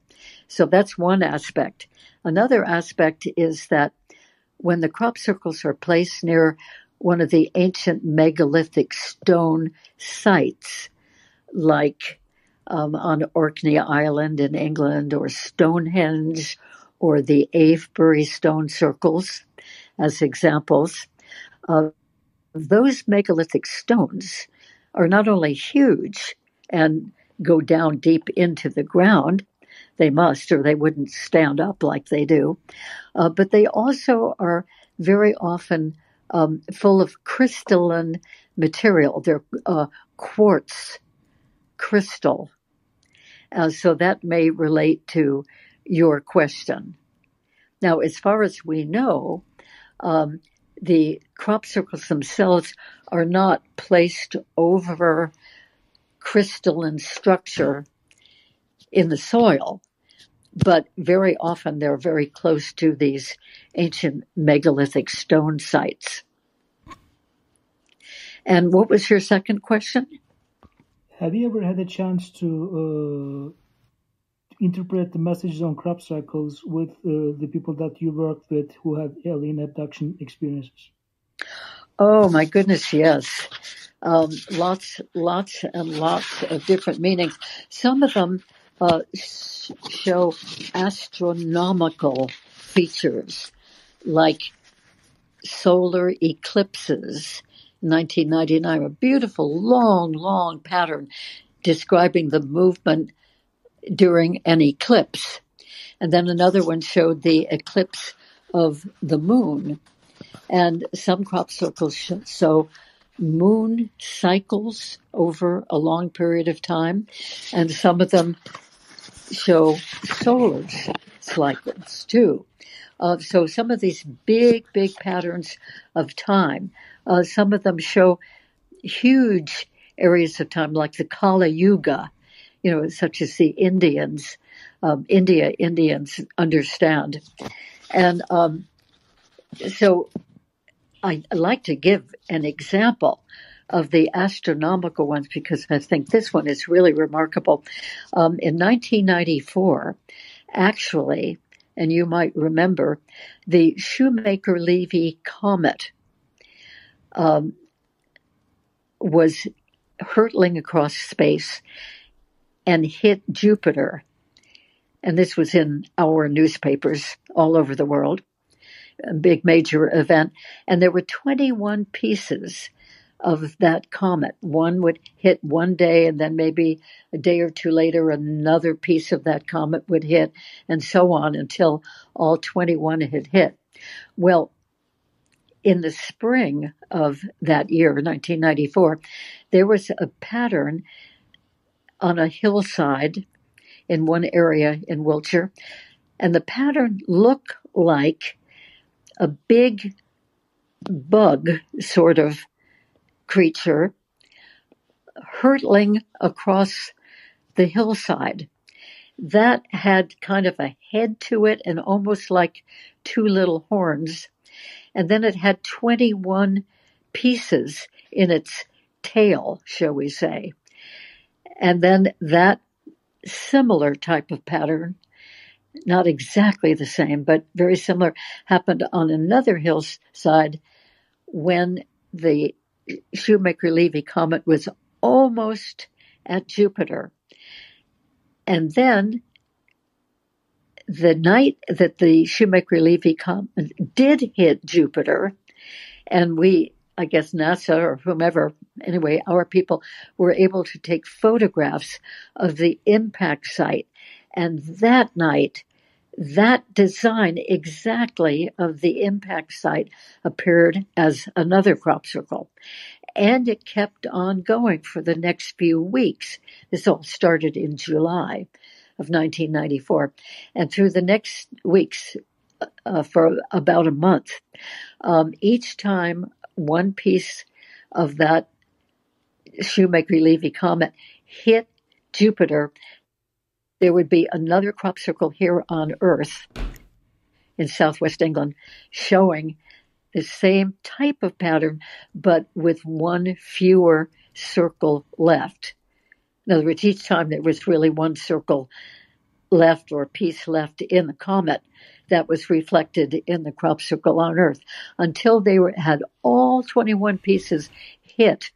So that's one aspect. Another aspect is that when the crop circles are placed near one of the ancient megalithic stone sites, like on Orkney Island in England, or Stonehenge, or the Avebury stone circles as examples, those megalithic stones are not only huge and go down deep into the ground, they must, or they wouldn't stand up like they do, but they also are very often full of crystalline material. They're quartz crystal. So that may relate to your question. Now, as far as we know, the crop circles themselves are not placed over crystalline structure in the soil, but very often they're very close to these ancient megalithic stone sites. And what was your second question? Have you ever had a chance to interpret the messages on crop circles with the people that you worked with who had alien abduction experiences? Oh, my goodness, yes. Lots and lots of different meanings. Some of them show astronomical features, like solar eclipses. 1999, a beautiful, long pattern describing the movement during an eclipse. And then another one showed the eclipse of the moon. And some crop circles show moon cycles over a long period of time. And some of them show solar cycles too. So some of these big patterns of time, some of them show huge areas of time, like the Kala Yuga, such as the Indians understand. And so I like to give an example of the astronomical ones because I think this one is really remarkable. In 1994, actually, and you might remember, the Shoemaker-Levy comet was hurtling across space and hit Jupiter. And this was in our newspapers all over the world, a big major event. And there were 21 pieces of that comet. One would hit one day, and then maybe a day or two later, another piece of that comet would hit, and so on until all 21 had hit. Well, in the spring of that year, 1994, there was a pattern on a hillside in one area in Wiltshire, and the pattern looked like a big bug sort of creature hurtling across the hillside. That had kind of a head to it and almost like two little horns. And then it had 21 pieces in its tail, shall we say. And then that similar type of pattern, not exactly the same, but very similar, happened on another hillside when the Shoemaker-Levy comet was almost at Jupiter. And then the night that the Shoemaker-Levy comet did hit Jupiter, and we, I guess NASA or whomever, anyway, our people were able to take photographs of the impact site. And that night, that design exactly of the impact site appeared as another crop circle. And it kept on going for the next few weeks. This all started in July of 1994. And through the next weeks, for about a month, each time one piece of that Shoemaker-Levy comet hit Jupiter, there would be another crop circle here on Earth in southwest England showing the same type of pattern, but with one fewer circle left. In other words, each time there was really one circle left or piece left in the comet that was reflected in the crop circle on Earth until they had all 21 pieces hit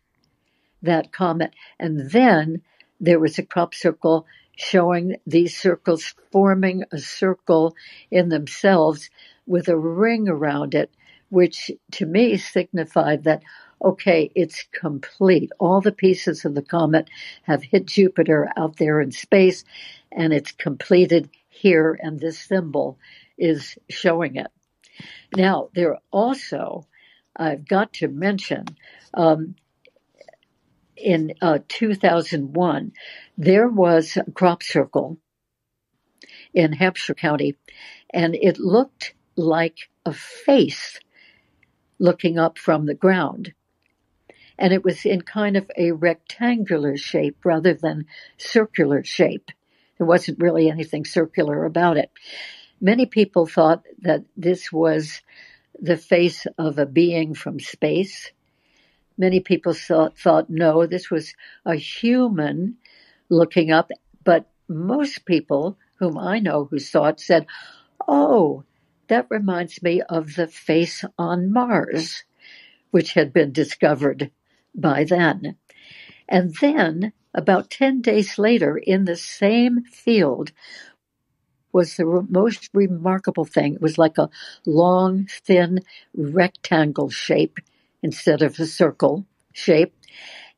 that comet. And then there was a crop circle showing these circles forming a circle in themselves with a ring around it, which to me signified that, okay, it's complete. All the pieces of the comet have hit Jupiter out there in space, and it's completed here, and this symbol is showing it. Now, there also, I've got to mention, in 2001, there was a crop circle in Hampshire County, and it looked like a face looking up from the ground. And it was in kind of a rectangular shape rather than circular shape. There wasn't really anything circular about it. Many people thought that this was the face of a being from space. Many people thought, no, this was a human looking up. But most people whom I know who saw it said, oh, that reminds me of the face on Mars, which had been discovered by then. And then, about 10 days later, in the same field, was the most remarkable thing. It was like a long, thin rectangle shape instead of a circle shape.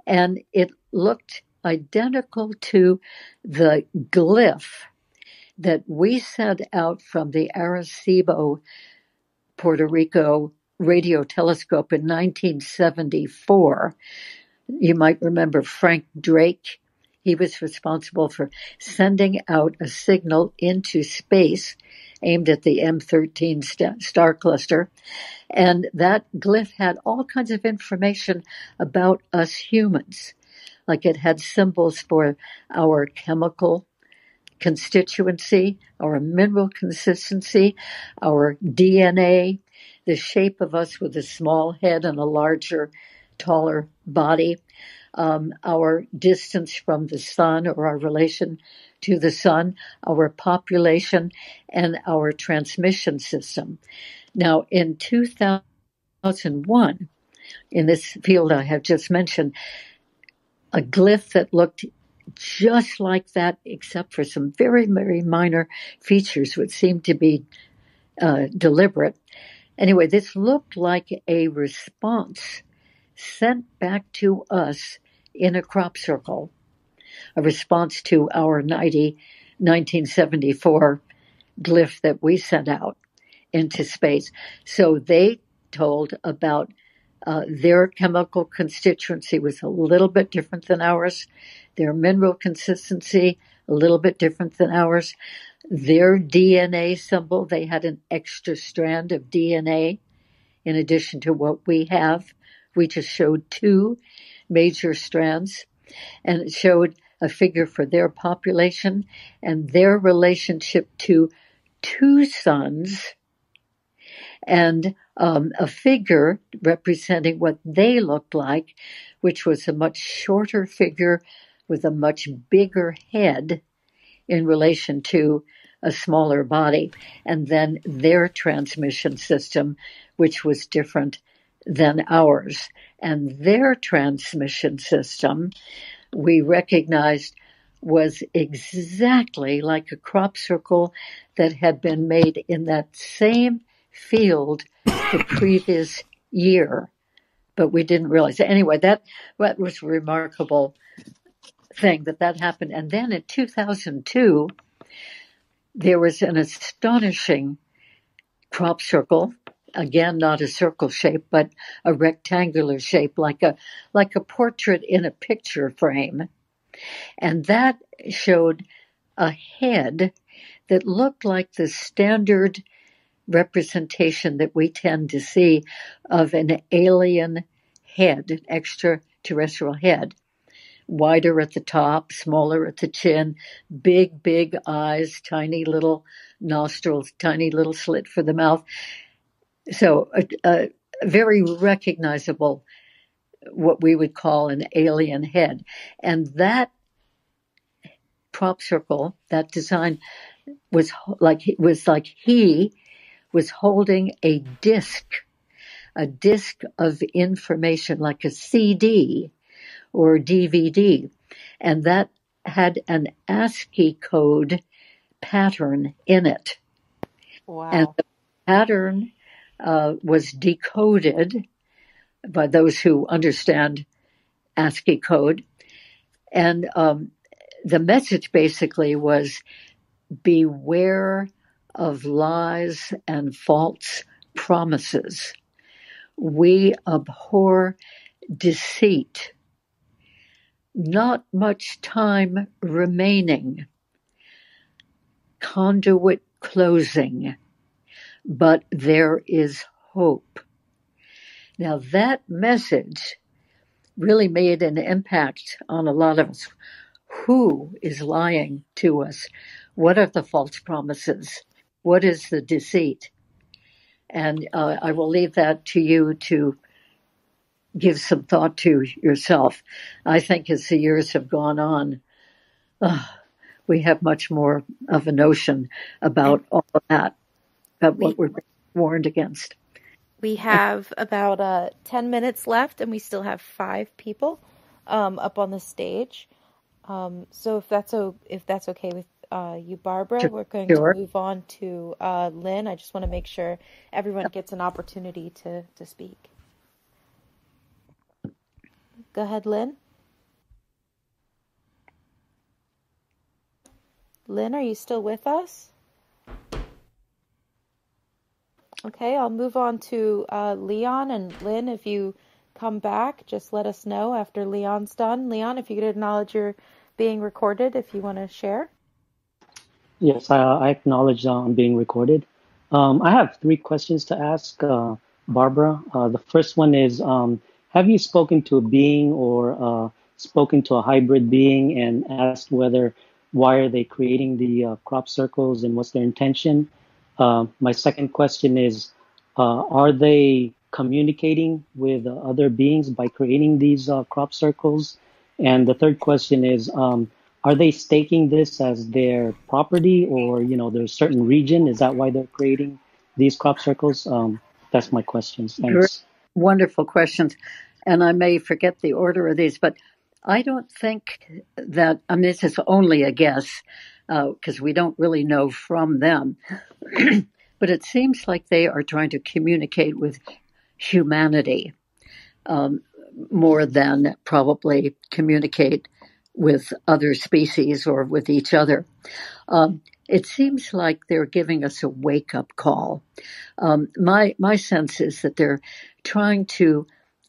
And it looked identical to the glyph that we sent out from the Arecibo, Puerto Rico radio telescope in 1974. You might remember Frank Drake. He was responsible for sending out a signal into space aimed at the M13 star cluster. And that glyph had all kinds of information about us humans. Like it had symbols for our chemical constituency, our mineral consistency, our DNA, the shape of us with a small head and a larger, taller body, our distance from the sun or our relation to the sun, our population, and our transmission system. Now, in 2001, in this field I have just mentioned, a glyph that looked just like that, except for some very, very minor features which seemed to be deliberate. Anyway, this looked like a response sent back to us in a crop circle, a response to our 1974 glyph that we sent out into space. So they told about Their chemical constituency was a little bit different than ours. Their mineral consistency, a little bit different than ours. Their DNA symbol, they had an extra strand of DNA in addition to what we have. We just showed 2 major strands, and it showed a figure for their population and their relationship to 2 suns, and a figure representing what they looked like, which was a much shorter figure with a much bigger head in relation to a smaller body, and then their transmission system, which was different than ours. And their transmission system, we recognized, was exactly like a crop circle that had been made in that same field the previous year, but we didn't realize it. Anyway, that was a remarkable thing that happened. And then in 2002, there was an astonishing crop circle, again, not a circle shape, but a rectangular shape, like a portrait in a picture frame. And that showed a head that looked like the standard representation that we tend to see of an alien head, an extraterrestrial head. Wider at the top, smaller at the chin, big, big eyes, tiny little nostrils, tiny little slit for the mouth. So a very recognizable, what we would call an alien head. And that crop circle, that design was like he was holding a disc of information, like a CD or DVD, and that had an ASCII code pattern in it. Wow. And the pattern was decoded by those who understand ASCII code. And the message basically was, beware of lies and false promises. We abhor deceit. Not much time remaining. Conduit closing. But there is hope. Now that message really made an impact on a lot of us. Who is lying to us? What are the false promises? What is the deceit? And I will leave that to you to give some thought to yourself. I think as the years have gone on, we have much more of a notion about all of that, about what we're warned against. We have about 10 minutes left, and we still have 5 people up on the stage. So if that's okay with you, Barbara, Sure. We're going to move on to Lynn. I just want to make sure everyone gets an opportunity to speak. Go ahead, Lynn. Lynn, are you still with us? Okay, I'll move on to Leon. And Lynn, if you come back, just let us know after Leon's done. Leon, if you could acknowledge you're being recorded, if you want to share. Yes, I acknowledge I'm being recorded. I have 3 questions to ask Barbara. The first one is, have you spoken to a being or spoken to a hybrid being and asked why are they creating the crop circles and what's their intention? My second question is, are they communicating with other beings by creating these crop circles? And the third question is, are they staking this as their property, or, there's a certain region? Is that why they're creating these crop circles? That's my questions. Thanks. Wonderful questions. And I may forget the order of these, but I don't think that, this is only a guess, because we don't really know from them. But it seems like they are trying to communicate with humanity more than probably communicate with other species or with each other. It seems like they're giving us a wake-up call. My sense is that they're trying to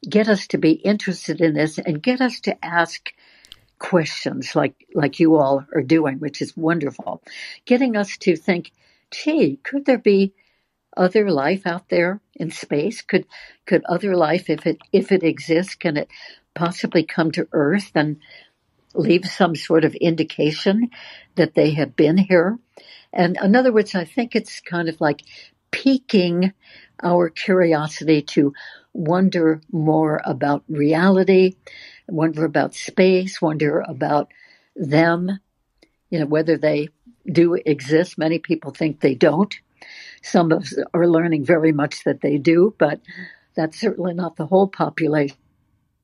get us to be interested in this and get us to ask questions like you all are doing, which is wonderful. Getting us to think, gee, could there be other life out there in space? Could other life, if it exists, can it possibly come to Earth and leave some sort of indication that they have been here? And in other words, I think it's kind of like piquing our curiosity to wonder more about reality, wonder about space, wonder about them, whether they do exist. Many people think they don't. Some of us are learning very much that they do, but that's certainly not the whole population.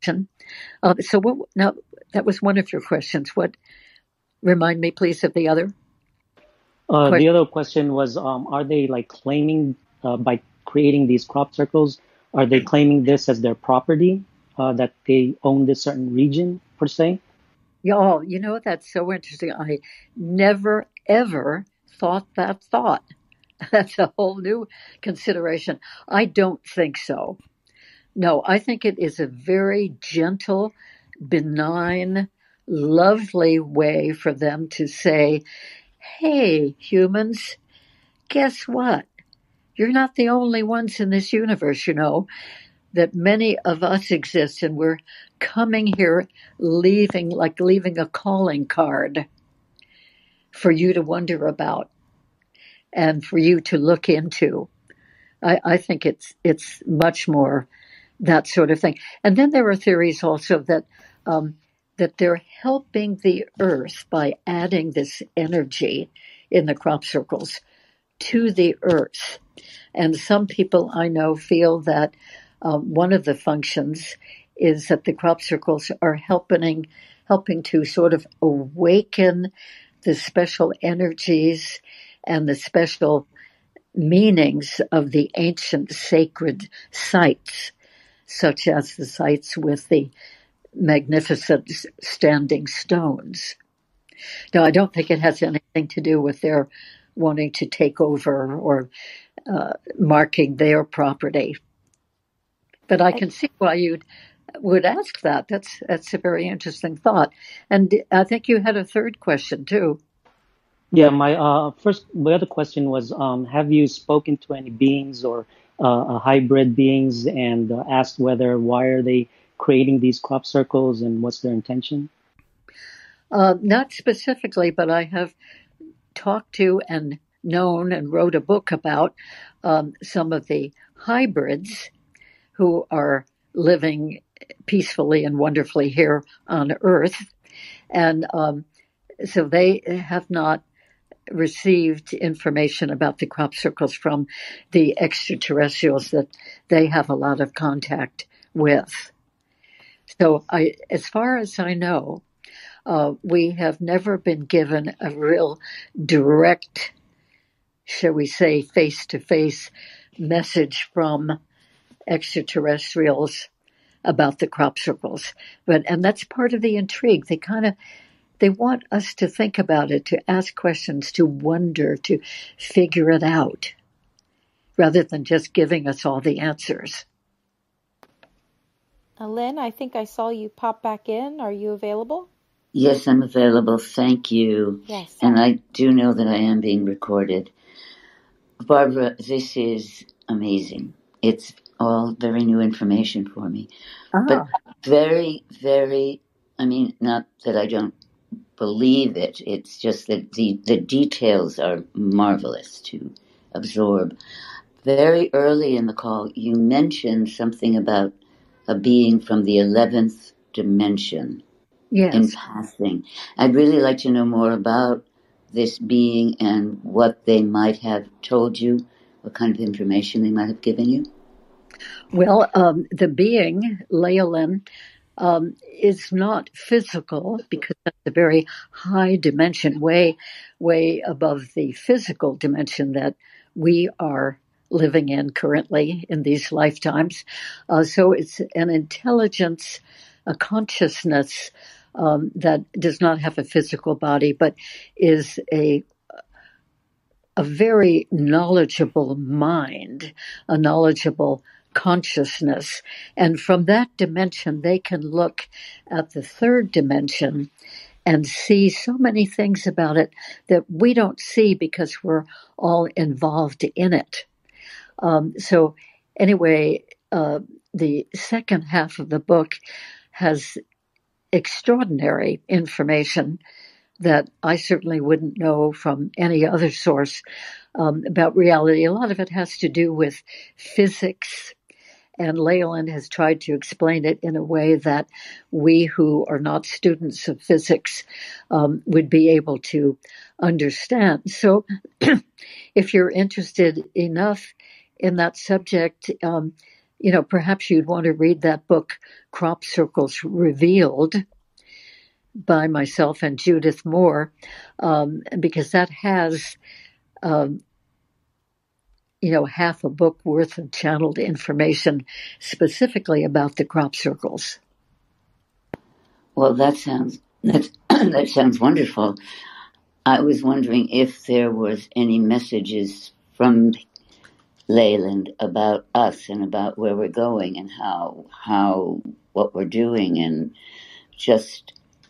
Now, that was one of your questions. What, remind me please of the other? The other question was, are they claiming by creating these crop circles, are they claiming this as their property, that they own this certain region per se? Yeah, that's so interesting. I never, ever thought that thought. That's a whole new consideration. I don't think so. No, I think it is a very gentle, benign, lovely way for them to say, hey, humans, guess what? You're not the only ones in this universe, that many of us exist, and we're coming here leaving a calling card for you to wonder about and for you to look into. I think it's much more that sort of thing. And then there are theories also that they're helping the Earth by adding this energy in the crop circles to the Earth. And some people I know feel that one of the functions is that the crop circles are helping to sort of awaken the special energies and the special meanings of the ancient sacred sites, such as the sites with the magnificent standing stones. Now, I don't think it has anything to do with their wanting to take over or marking their property. But I can see why you would ask that. That's a very interesting thought. And I think you had a third question too. Yeah, my other question was, have you spoken to any beings or hybrid beings and asked why are they creating these crop circles and what's their intention? Not specifically, but I have talked to and known and wrote a book about some of the hybrids who are living peacefully and wonderfully here on Earth. And so they have not received information about the crop circles from the extraterrestrials that they have a lot of contact with. So as far as I know, we have never been given a real direct, shall we say, face-to-face message from extraterrestrials about the crop circles. And that's part of the intrigue. They want us to think about it, to ask questions, to wonder, to figure it out, rather than just giving us all the answers. Lynn, I think I saw you pop back in. Are you available? Yes, I'm available. Thank you. Yes. And I do know that I am being recorded. Barbara, this is amazing. It's all very new information for me. But very, very, not that I don't believe it. It's just that the details are marvelous to absorb. Very early in the call, you mentioned something about a being from the 11th dimension. Yes. In passing. I'd really like to know more about this being and what they might have told you, what kind of information they might have given you. Well, the being, Leolin, is not physical because that's a very high dimension, way above the physical dimension that we are living in currently in these lifetimes. So it's an intelligence, a consciousness that does not have a physical body, but is a very knowledgeable mind, a knowledgeable consciousness. And from that dimension, they can look at the third dimension and see so many things about it that we don't see because we're all involved in it. So anyway, the second half of the book has extraordinary information that I certainly wouldn't know from any other source about reality. A lot of it has to do with physics, and Leyland has tried to explain it in a way that we who are not students of physics would be able to understand. So if you're interested enough in that subject, perhaps you'd want to read that book, Crop Circles Revealed, by myself and Judith Moore, because that has, half a book worth of channeled information specifically about the crop circles. Well, that sounds wonderful. I was wondering if there was any messages from Leyland about us and about where we're going and how what we're doing, and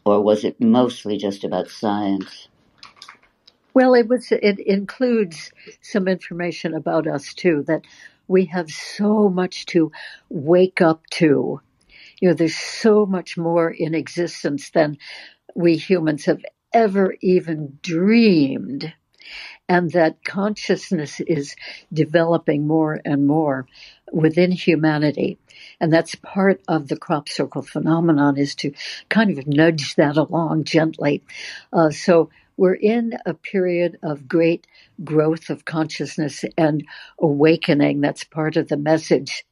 or was it mostly just about science? Well, it includes some information about us too, that we have so much to wake up to. There's so much more in existence than we humans have ever even dreamed. And that consciousness is developing more and more within humanity. And that's part of the crop circle phenomenon, is to kind of nudge that along gently. So we're in a period of great growth of consciousness and awakening. That's part of the message.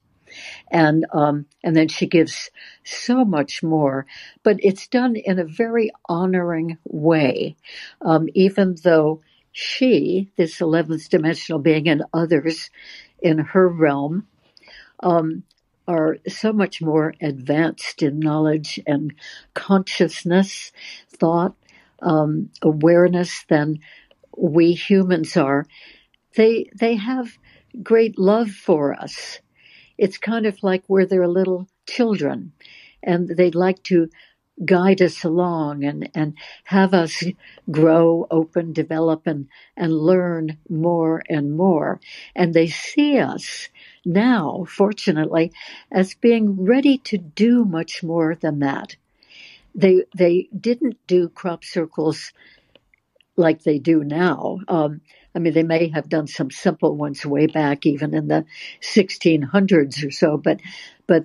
And then she gives so much more, but it's done in a very honoring way, even though she, this 11th dimensional being, and others in her realm, are so much more advanced in knowledge and consciousness, thought, awareness than we humans are. They have great love for us. It's kind of like we're their little children, and they'd like to guide us along and have us grow, open, develop, and learn more and more. And they see us now, fortunately, as being ready to do much more than that. They didn't do crop circles like they do now. They may have done some simple ones way back, even in the 1600s or so, but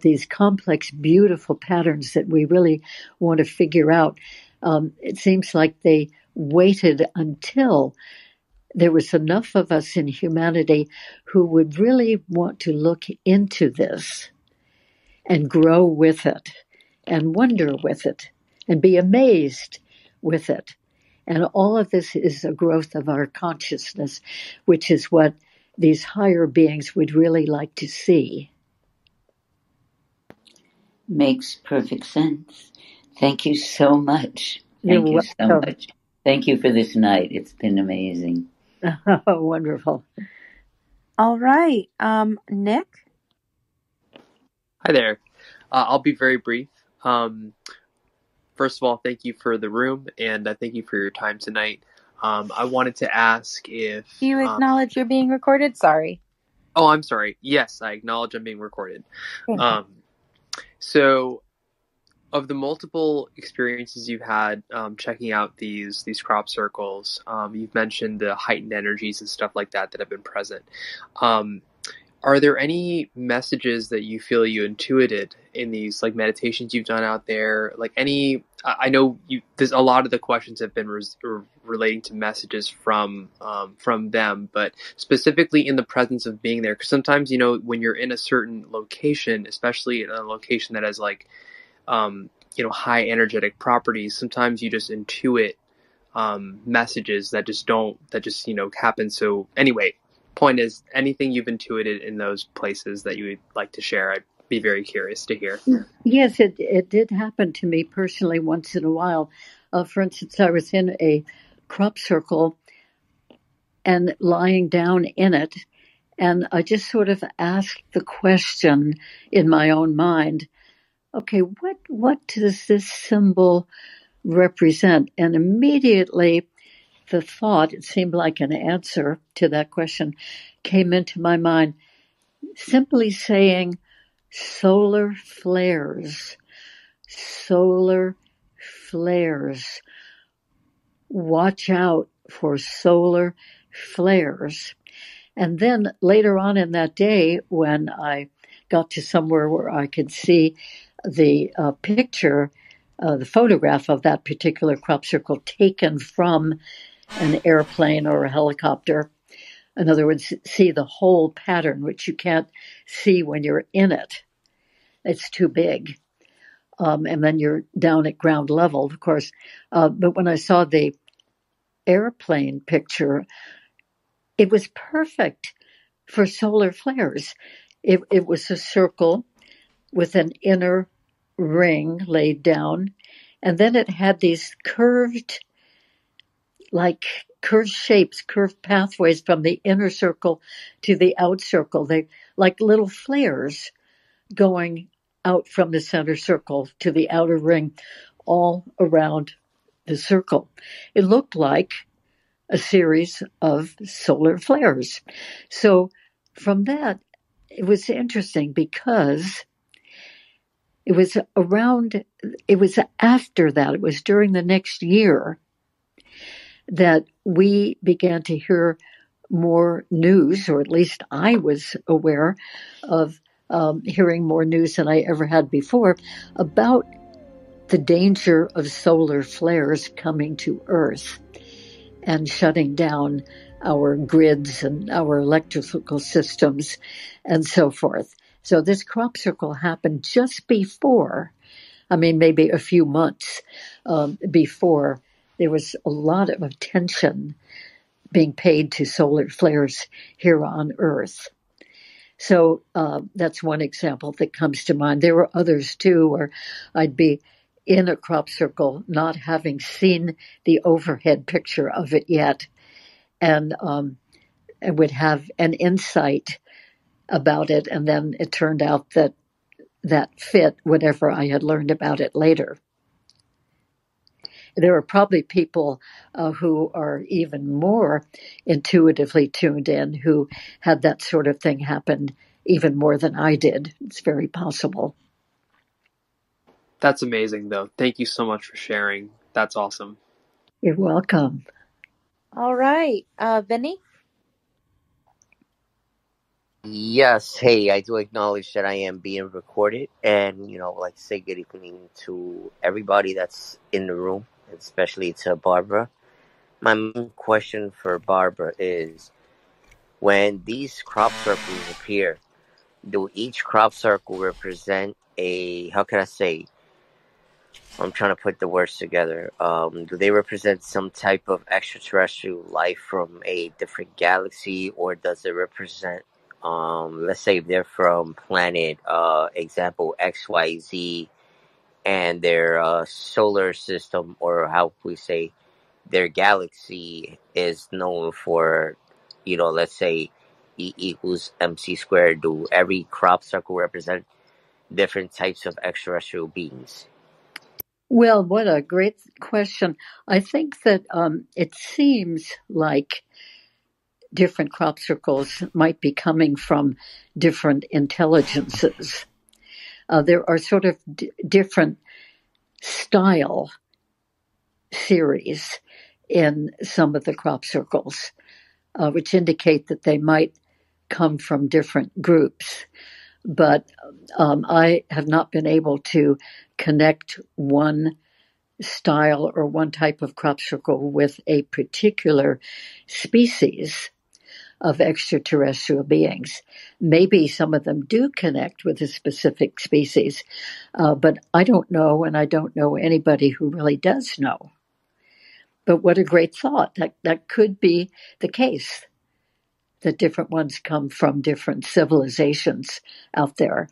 these complex, beautiful patterns that we really want to figure out, it seems like they waited until there was enough of us in humanity who would really want to look into this and grow with it and wonder with it and be amazed with it. And all of this is a growth of our consciousness, which is what these higher beings would really like to see. Makes perfect sense. Thank you so much. Thank you so much. Thank you for this night. It's been amazing. Oh, wonderful. All right. Nick? Hi there. I'll be very brief. First of all, thank you for the room, and thank you for your time tonight. I wanted to ask if... Do you acknowledge you're being recorded? Sorry. Oh, I'm sorry. Yes, I acknowledge I'm being recorded. So, of the multiple experiences you've had checking out these crop circles, you've mentioned the heightened energies and stuff like that have been present. Are there any messages that you feel you intuited in these meditations you've done out there? I know there's a lot of the questions have been relating to messages from them, but specifically in the presence of being there. Because sometimes, when you're in a certain location, especially in a location that has high energetic properties, sometimes you just intuit messages that just happen. So anyway, point is, anything you've intuited in those places that you would like to share, I'd be very curious to hear. Yes, it did happen to me personally once in a while. For instance, I was in a crop circle and lying down in it, And I just sort of asked the question in my own mind, okay, what does this symbol represent? And immediately the thought, it seemed like an answer to that question, came into my mind, simply saying solar flares, solar flares. Watch out for solar flares. And then later on in that day, when I got to somewhere where I could see the picture, the photograph of that particular crop circle taken from an airplane or a helicopter, in other words, see the whole pattern, which you can't see when you're in it. It's too big. And then you're down at ground level, of course. But when I saw the airplane picture, it was perfect for solar flares. It was a circle with an inner ring laid down, and then it had these curved shapes, curved pathways from the inner circle to the out circle. They like little flares going out from the center circle to the outer ring, all around the circle. It looked like a series of solar flares. So from that, it was interesting because it was after that, it was during the next year that we began to hear more news, or at least I was aware of hearing more news than I ever had before about the danger of solar flares coming to Earth and shutting down our grids and our electrical systems and so forth. So this crop circle happened just before, maybe a few months before there was a lot of attention being paid to solar flares here on Earth. So that's one example that comes to mind. There were others too, where I'd be in a crop circle, not having seen the overhead picture of it yet, and I would have an insight about it, and then it turned out that fit whatever I had learned about it later. There are probably people who are even more intuitively tuned in who had that sort of thing happen even more than I did. It's very possible. That's amazing, though. Thank you so much for sharing. That's awesome. You're welcome. All right. Vinny? Yes, hey, I do acknowledge that I am being recorded, and like to say good evening to everybody that's in the room, especially to Barbara. My main question for Barbara is, when these crop circles appear, do each crop circle represent I'm trying to put the words together. Do they represent some type of extraterrestrial life from a different galaxy, or does it represent, let's say they're from planet, example XYZ, and their solar system, or how we say their galaxy is known for, let's say E equals MC squared. Do every crop circle represent different types of extraterrestrial beings? Well, what a great question. I think that it seems like different crop circles might be coming from different intelligences. There are sort of different style series in some of the crop circles, which indicate that they might come from different groups. But I have not been able to connect one style or one type of crop circle with a particular species of extraterrestrial beings. Maybe some of them do connect with a specific species, but I don't know, and I don't know anybody who really does know. But what a great thought. That could be the case, that different ones come from different civilizations out there.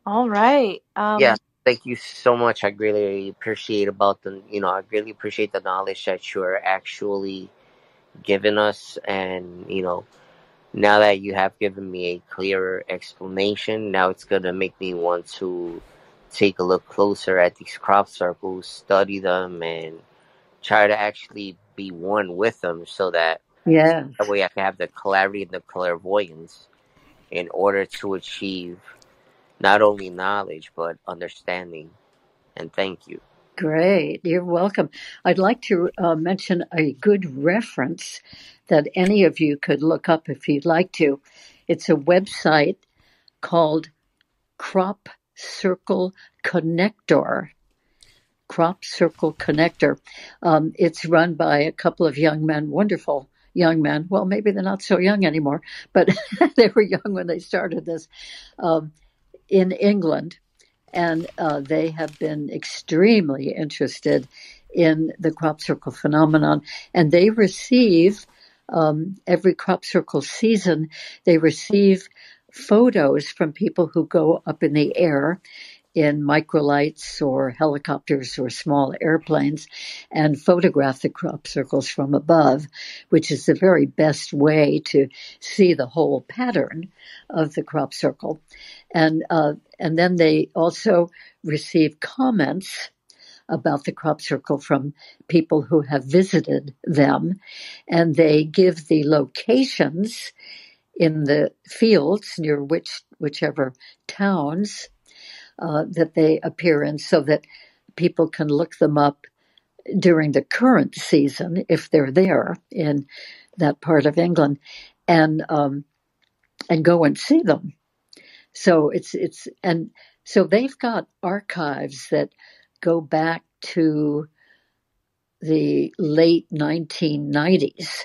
All right. Yes, thank you so much. I really appreciate I really appreciate the knowledge that you're actually, given us, and now that you have given me a clearer explanation, now it's going to make me want to take a look closer at these crop circles, study them, and try to actually be one with them, so that that way I can have the clarity and the clairvoyance in order to achieve not only knowledge but understanding. And thank you. Great. You're welcome. I'd like to mention a good reference that any of you could look up if you'd like to. It's a website called Crop Circle Connector. Crop Circle Connector. It's run by a couple of young men, wonderful young men. Well, maybe they're not so young anymore, but they were young when they started this in England. And they have been extremely interested in the crop circle phenomenon. And they receive, every crop circle season, they receive photos from people who go up in the air in microlights or helicopters or small airplanes and photograph the crop circles from above, which is the very best way to see the whole pattern of the crop circle. And then they also receive comments about the crop circle from people who have visited them, and they give the locations in the fields near whichever towns that they appear in, so that people can look them up during the current season if they're there in that part of England, and go and see them. So so they've got archives that go back to the late 1990s.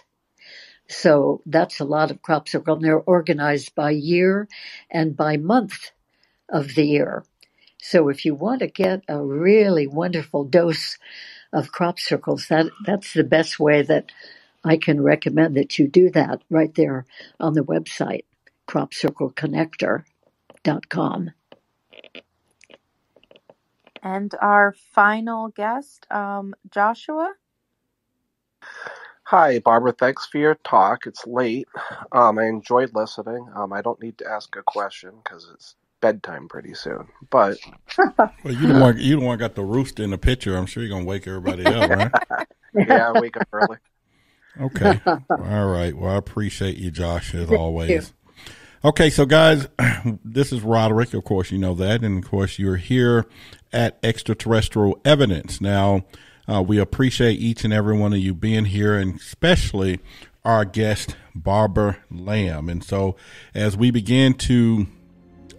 So that's a lot of crop circle. And they're organized by year and by month of the year. So if you want to get a really wonderful dose of crop circles, that's the best way that I can recommend that you do that, right there on the website, cropcircleconnector.com. And our final guest, Joshua. Hi, Barbara. Thanks for your talk. It's late. I enjoyed listening. I don't need to ask a question because it's bedtime pretty soon. But well, you the one got the rooster in the picture. I'm sure you're gonna wake everybody up, right? Yeah, I wake up early. Okay. All right. Well, I appreciate you, Josh, as always. Okay, so guys, this is Roderick. Of course, you know that, and of course, you're here at Extraterrestrial Evidence. Now, we appreciate each and every one of you being here, and especially our guest, Barbara Lamb. And so, as we begin to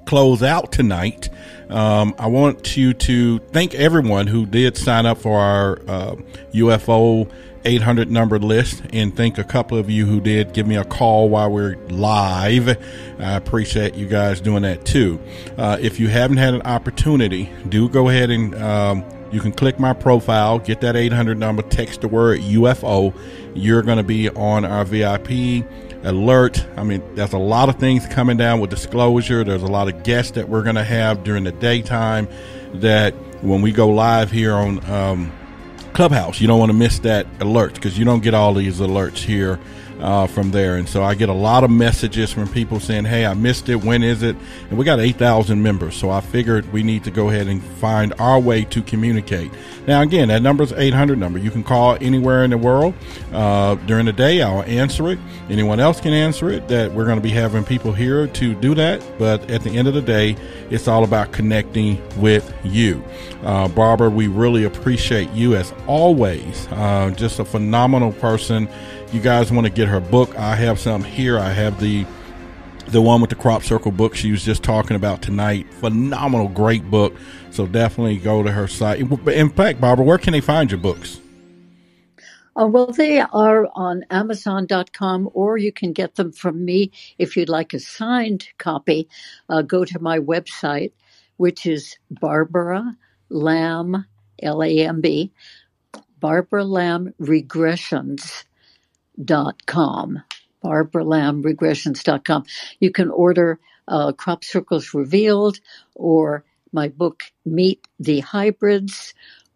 close out tonight, I want you to thank everyone who did sign up for our UFO 800 number list, and thank a couple of you who did give me a call while we're live. I appreciate you guys doing that too. If you haven't had an opportunity, do go ahead and you can click my profile, get that 800 number, text the word UFO. You're going to be on our VIP alert. I mean, there's a lot of things coming down with disclosure. There's a lot of guests that we're going to have during the daytime that when we go live here on Clubhouse, you don't want to miss that alert, because you don't get all these alerts here from there. And so I get a lot of messages from people saying, hey, I missed it. When is it? And we got 8,000 members. So I figured we need to go ahead and find our way to communicate. Now, again, that number is 800 number. You can call anywhere in the world during the day. I'll answer it. Anyone else can answer it. That we're going to be having people here to do that. But at the end of the day, it's all about connecting with you. Barbara, we really appreciate you as always. Just a phenomenal person. You guys want to get her book, I have some here. I have the one with the crop circle book she was just talking about tonight. Phenomenal, great book. So definitely go to her site. In fact, Barbara, where can they find your books? Well, they are on Amazon.com, or you can get them from me if you'd like a signed copy. Go to my website, which is Barbara Lamb, Lamb, Barbara Lamb Regressions.com, BarbaraLambRegressions.com. You can order Crop Circles Revealed, or my book Meet the Hybrids,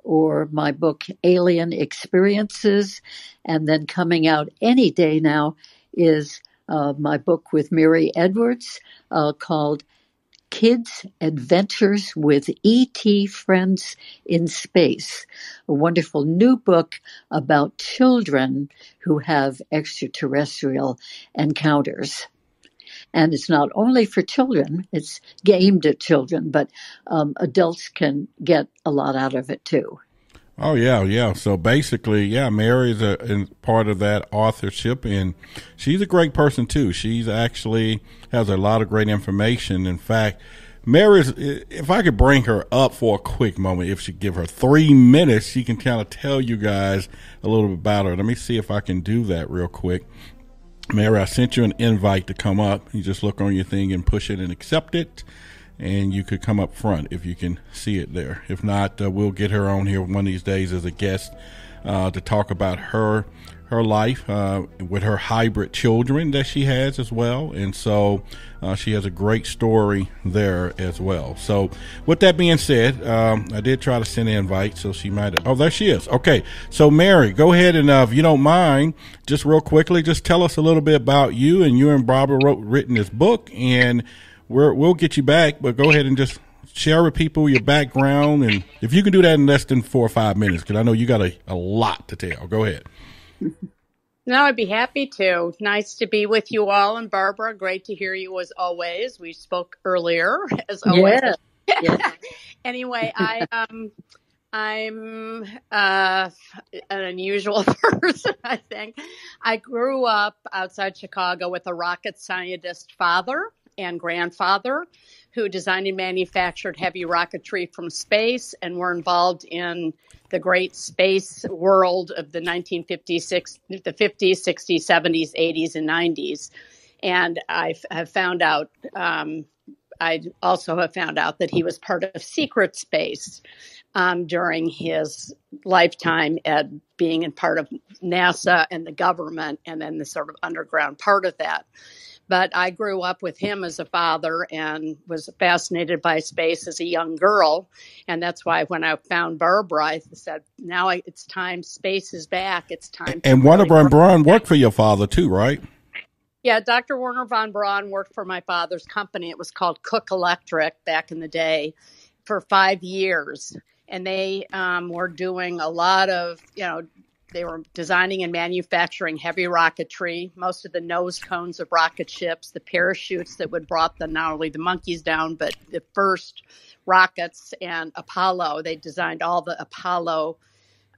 or my book, Alien Experiences. And then coming out any day now is my book with Mary Edwards called Kids' Adventures with E.T. Friends in Space, a wonderful new book about children who have extraterrestrial encounters. And it's not only for children, it's aimed at children, but adults can get a lot out of it too. Oh, yeah. So basically, Mary is part of that authorship, and she's a great person too. She's actually has a lot of great information. In fact, Mary's, if I could bring her up for a quick moment, if she give her 3 minutes, she can kind of tell you guys a little bit about her. Let me see if I can do that real quick. Mary, I sent you an invite to come up. You just look on your thing and push it and accept it. And you could come up front if you can see it there. If not, we'll get her on here one of these days as a guest to talk about her life with her hybrid children that she has as well. And so she has a great story there as well. So with that being said, I did try to send an invite, so she might. Oh, there she is. Okay. So Mary, go ahead and if you don't mind, just real quickly, just tell us a little bit about you. And you and Barbara written this book, and we'll get you back, but go ahead and just share with people your background, and if you can do that in less than 4 or 5 minutes, because I know you got a lot to tell. Go ahead. No, I'd be happy to. Nice to be with you all, and Barbara, great to hear you as always. We spoke earlier, as always. Yeah. Anyway, I'm an unusual person, I think. I grew up outside Chicago with a rocket scientist father and grandfather who designed and manufactured heavy rocketry from space and were involved in the great space world of the 1950s, the 50s, 60s, 70s, 80s, and 90s. And I have found out, I also have found out that he was part of secret space during his lifetime at being in part of NASA and the government, and then the sort of underground part of that. But I grew up with him as a father and was fascinated by space as a young girl. And that's why when I found Barbara, I said, now it's time. Space is back. It's time. And Werner von Braun worked for your father too, right? Yeah, Dr. Werner von Braun worked for my father's company. It was called Cook Electric back in the day for 5 years. And they were doing a lot of, they were designing and manufacturing heavy rocketry, most of the nose cones of rocket ships, the parachutes that would brought not only the monkeys down, but the first rockets and Apollo. They designed all the Apollo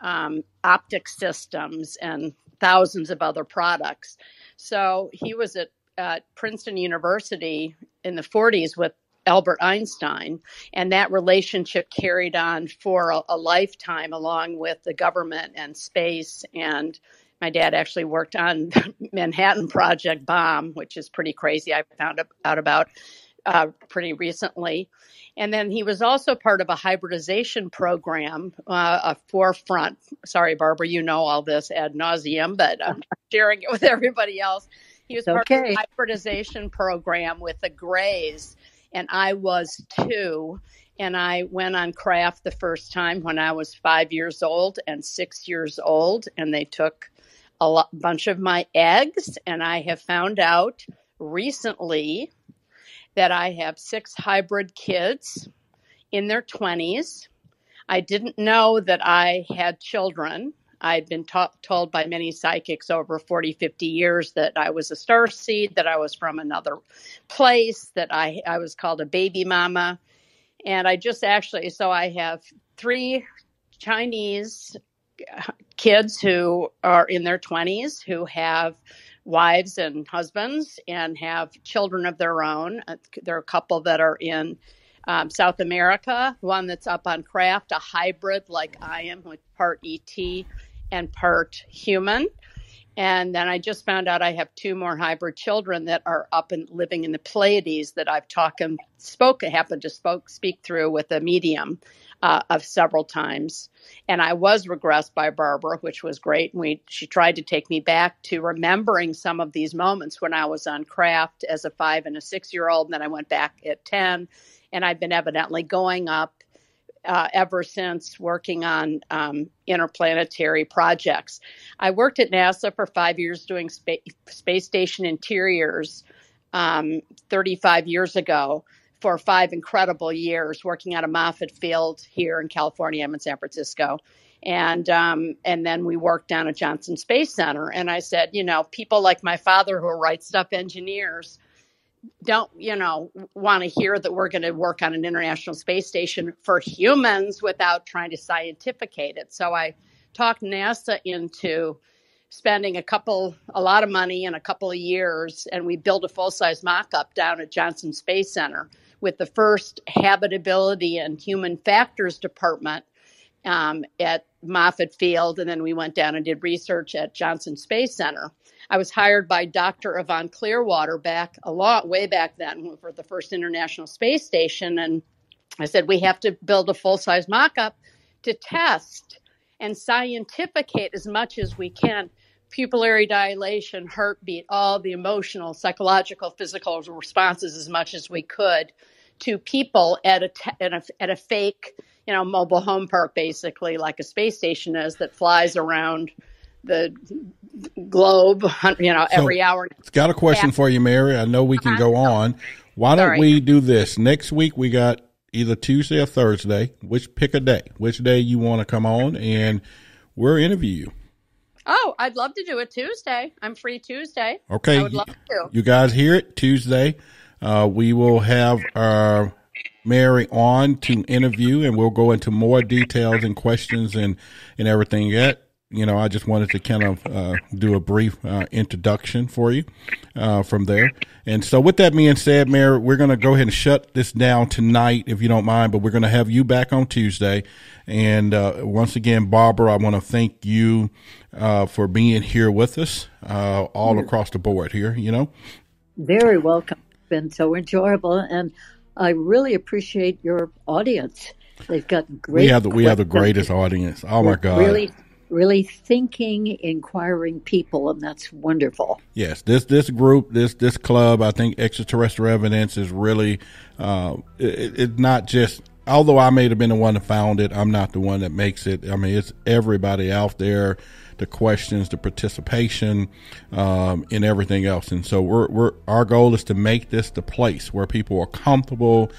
optic systems and thousands of other products. So he was at Princeton University in the 40s with Albert Einstein, and that relationship carried on for a lifetime along with the government and space. And my dad actually worked on the Manhattan Project bomb, which is pretty crazy. I found out about pretty recently. And then he was also part of a hybridization program, a forefront. Sorry, Barbara, you know all this ad nauseum, but I'm sharing it with everybody else. He was part of the hybridization program with the Greys. And I was 2, and I went on craft the first time when I was 5 years old and 6 years old, and they took a bunch of my eggs, and I have found out recently that I have 6 hybrid kids in their 20s. I didn't know that I had children. I'd been told by many psychics over 40, 50 years that I was a starseed, that I was from another place, that I was called a baby mama. And I just so I have 3 Chinese kids who are in their 20s who have wives and husbands and have children of their own. There are a couple that are in South America, one that's up on craft, a hybrid like I am, with part ET and part human. And then I just found out I have 2 more hybrid children that are up and living in the Pleiades that I've happened to speak through with a medium of several times. And I was regressed by Barbara, which was great. And she tried to take me back to remembering some of these moments when I was on craft as a 5 and a 6-year-old. And then I went back at 10, and I've been evidently going up ever since working on interplanetary projects. I worked at NASA for 5 years doing space station interiors 35 years ago for 5 incredible years, working at a Moffett Field here in California. I'm in San Francisco. And then we worked down at Johnson Space Center. And I said, you know, people like my father who are right stuff engineers don't, you know, want to hear that we're going to work on an International Space Station for humans without trying to scientificate it. So I talked NASA into spending a lot of money in a couple of years, and we built a full-size mock-up down at Johnson Space Center with the first habitability and human factors department at Moffett Field, and then we went down and did research at Johnson Space Center. I was hired by Dr. Yvonne Clearwater way back then for the first International Space Station, and I said, we have to build a full-size mock-up to test and scientificate as much as we can pupillary dilation, heartbeat, all the emotional, psychological, physical responses as much as we could to people at a fake, you know, mobile home park, basically like a space station is, that flies around the globe, you know, every hour. It's got a question for you, Mary. I know we can go on. Why don't we do this? Next week we got either Tuesday or Thursday. Pick a day. Which day you want to come on, and we'll interview you. Oh, I'd love to do it Tuesday. I'm free Tuesday. Okay. I would love to. You guys hear it Tuesday. We will have Mary on to interview, and we'll go into more details and questions and everything yet. You know, I just wanted to kind of do a brief introduction for you from there. And so with that being said, Mary, we're going to go ahead and shut this down tonight, if you don't mind, but we're going to have you back on Tuesday. And once again, Barbara, I want to thank you for being here with us all across the board here, you know. Very welcome. It's been so enjoyable, and I really appreciate your audience. They've got great. We have the greatest audience. Oh my God. Really thinking, inquiring people, and that's wonderful. Yes, this group, this club, I think Extraterrestrial Evidence is really, it's not just, although I may have been the one that found it, I'm not the one that makes it. I mean, it's everybody out there, the questions, the participation, and everything else. And so our goal is to make this the place where people are comfortable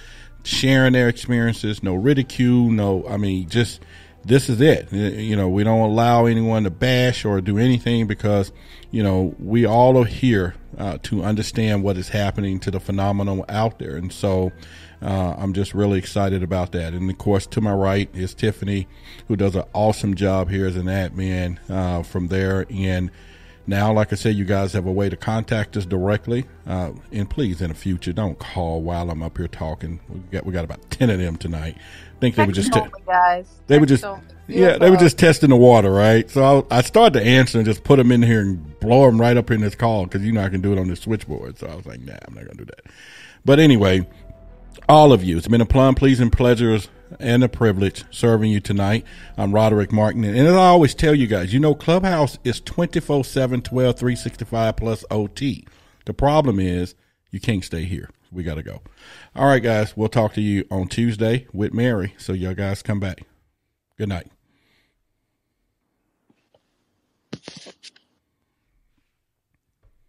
sharing their experiences, no ridicule, this is it. You know, we don't allow anyone to bash or do anything because, you know, we all are here to understand what is happening to the phenomenon out there. And so I'm just really excited about that. And, of course, to my right is Tiffany, who does an awesome job here as an admin from there. And now, like I said, you guys have a way to contact us directly. And please, in the future, don't call while I'm up here talking. We got about 10 of them tonight. I think they were just they were just testing the water, right? So I started to answer and just put them in here and blow them right up in this call because, you know, I can do it on the switchboard. So I was like, nah, I'm not going to do that. But anyway, all of you, it's been a plum, pleasing pleasure and a privilege serving you tonight. I'm Roderick Martin. And as I always tell you guys, you know, Clubhouse is 24/7, 12, 365 plus OT. The problem is you can't stay here. We got to go. All right, guys, we'll talk to you on Tuesday with Mary. So y'all guys come back. Good night.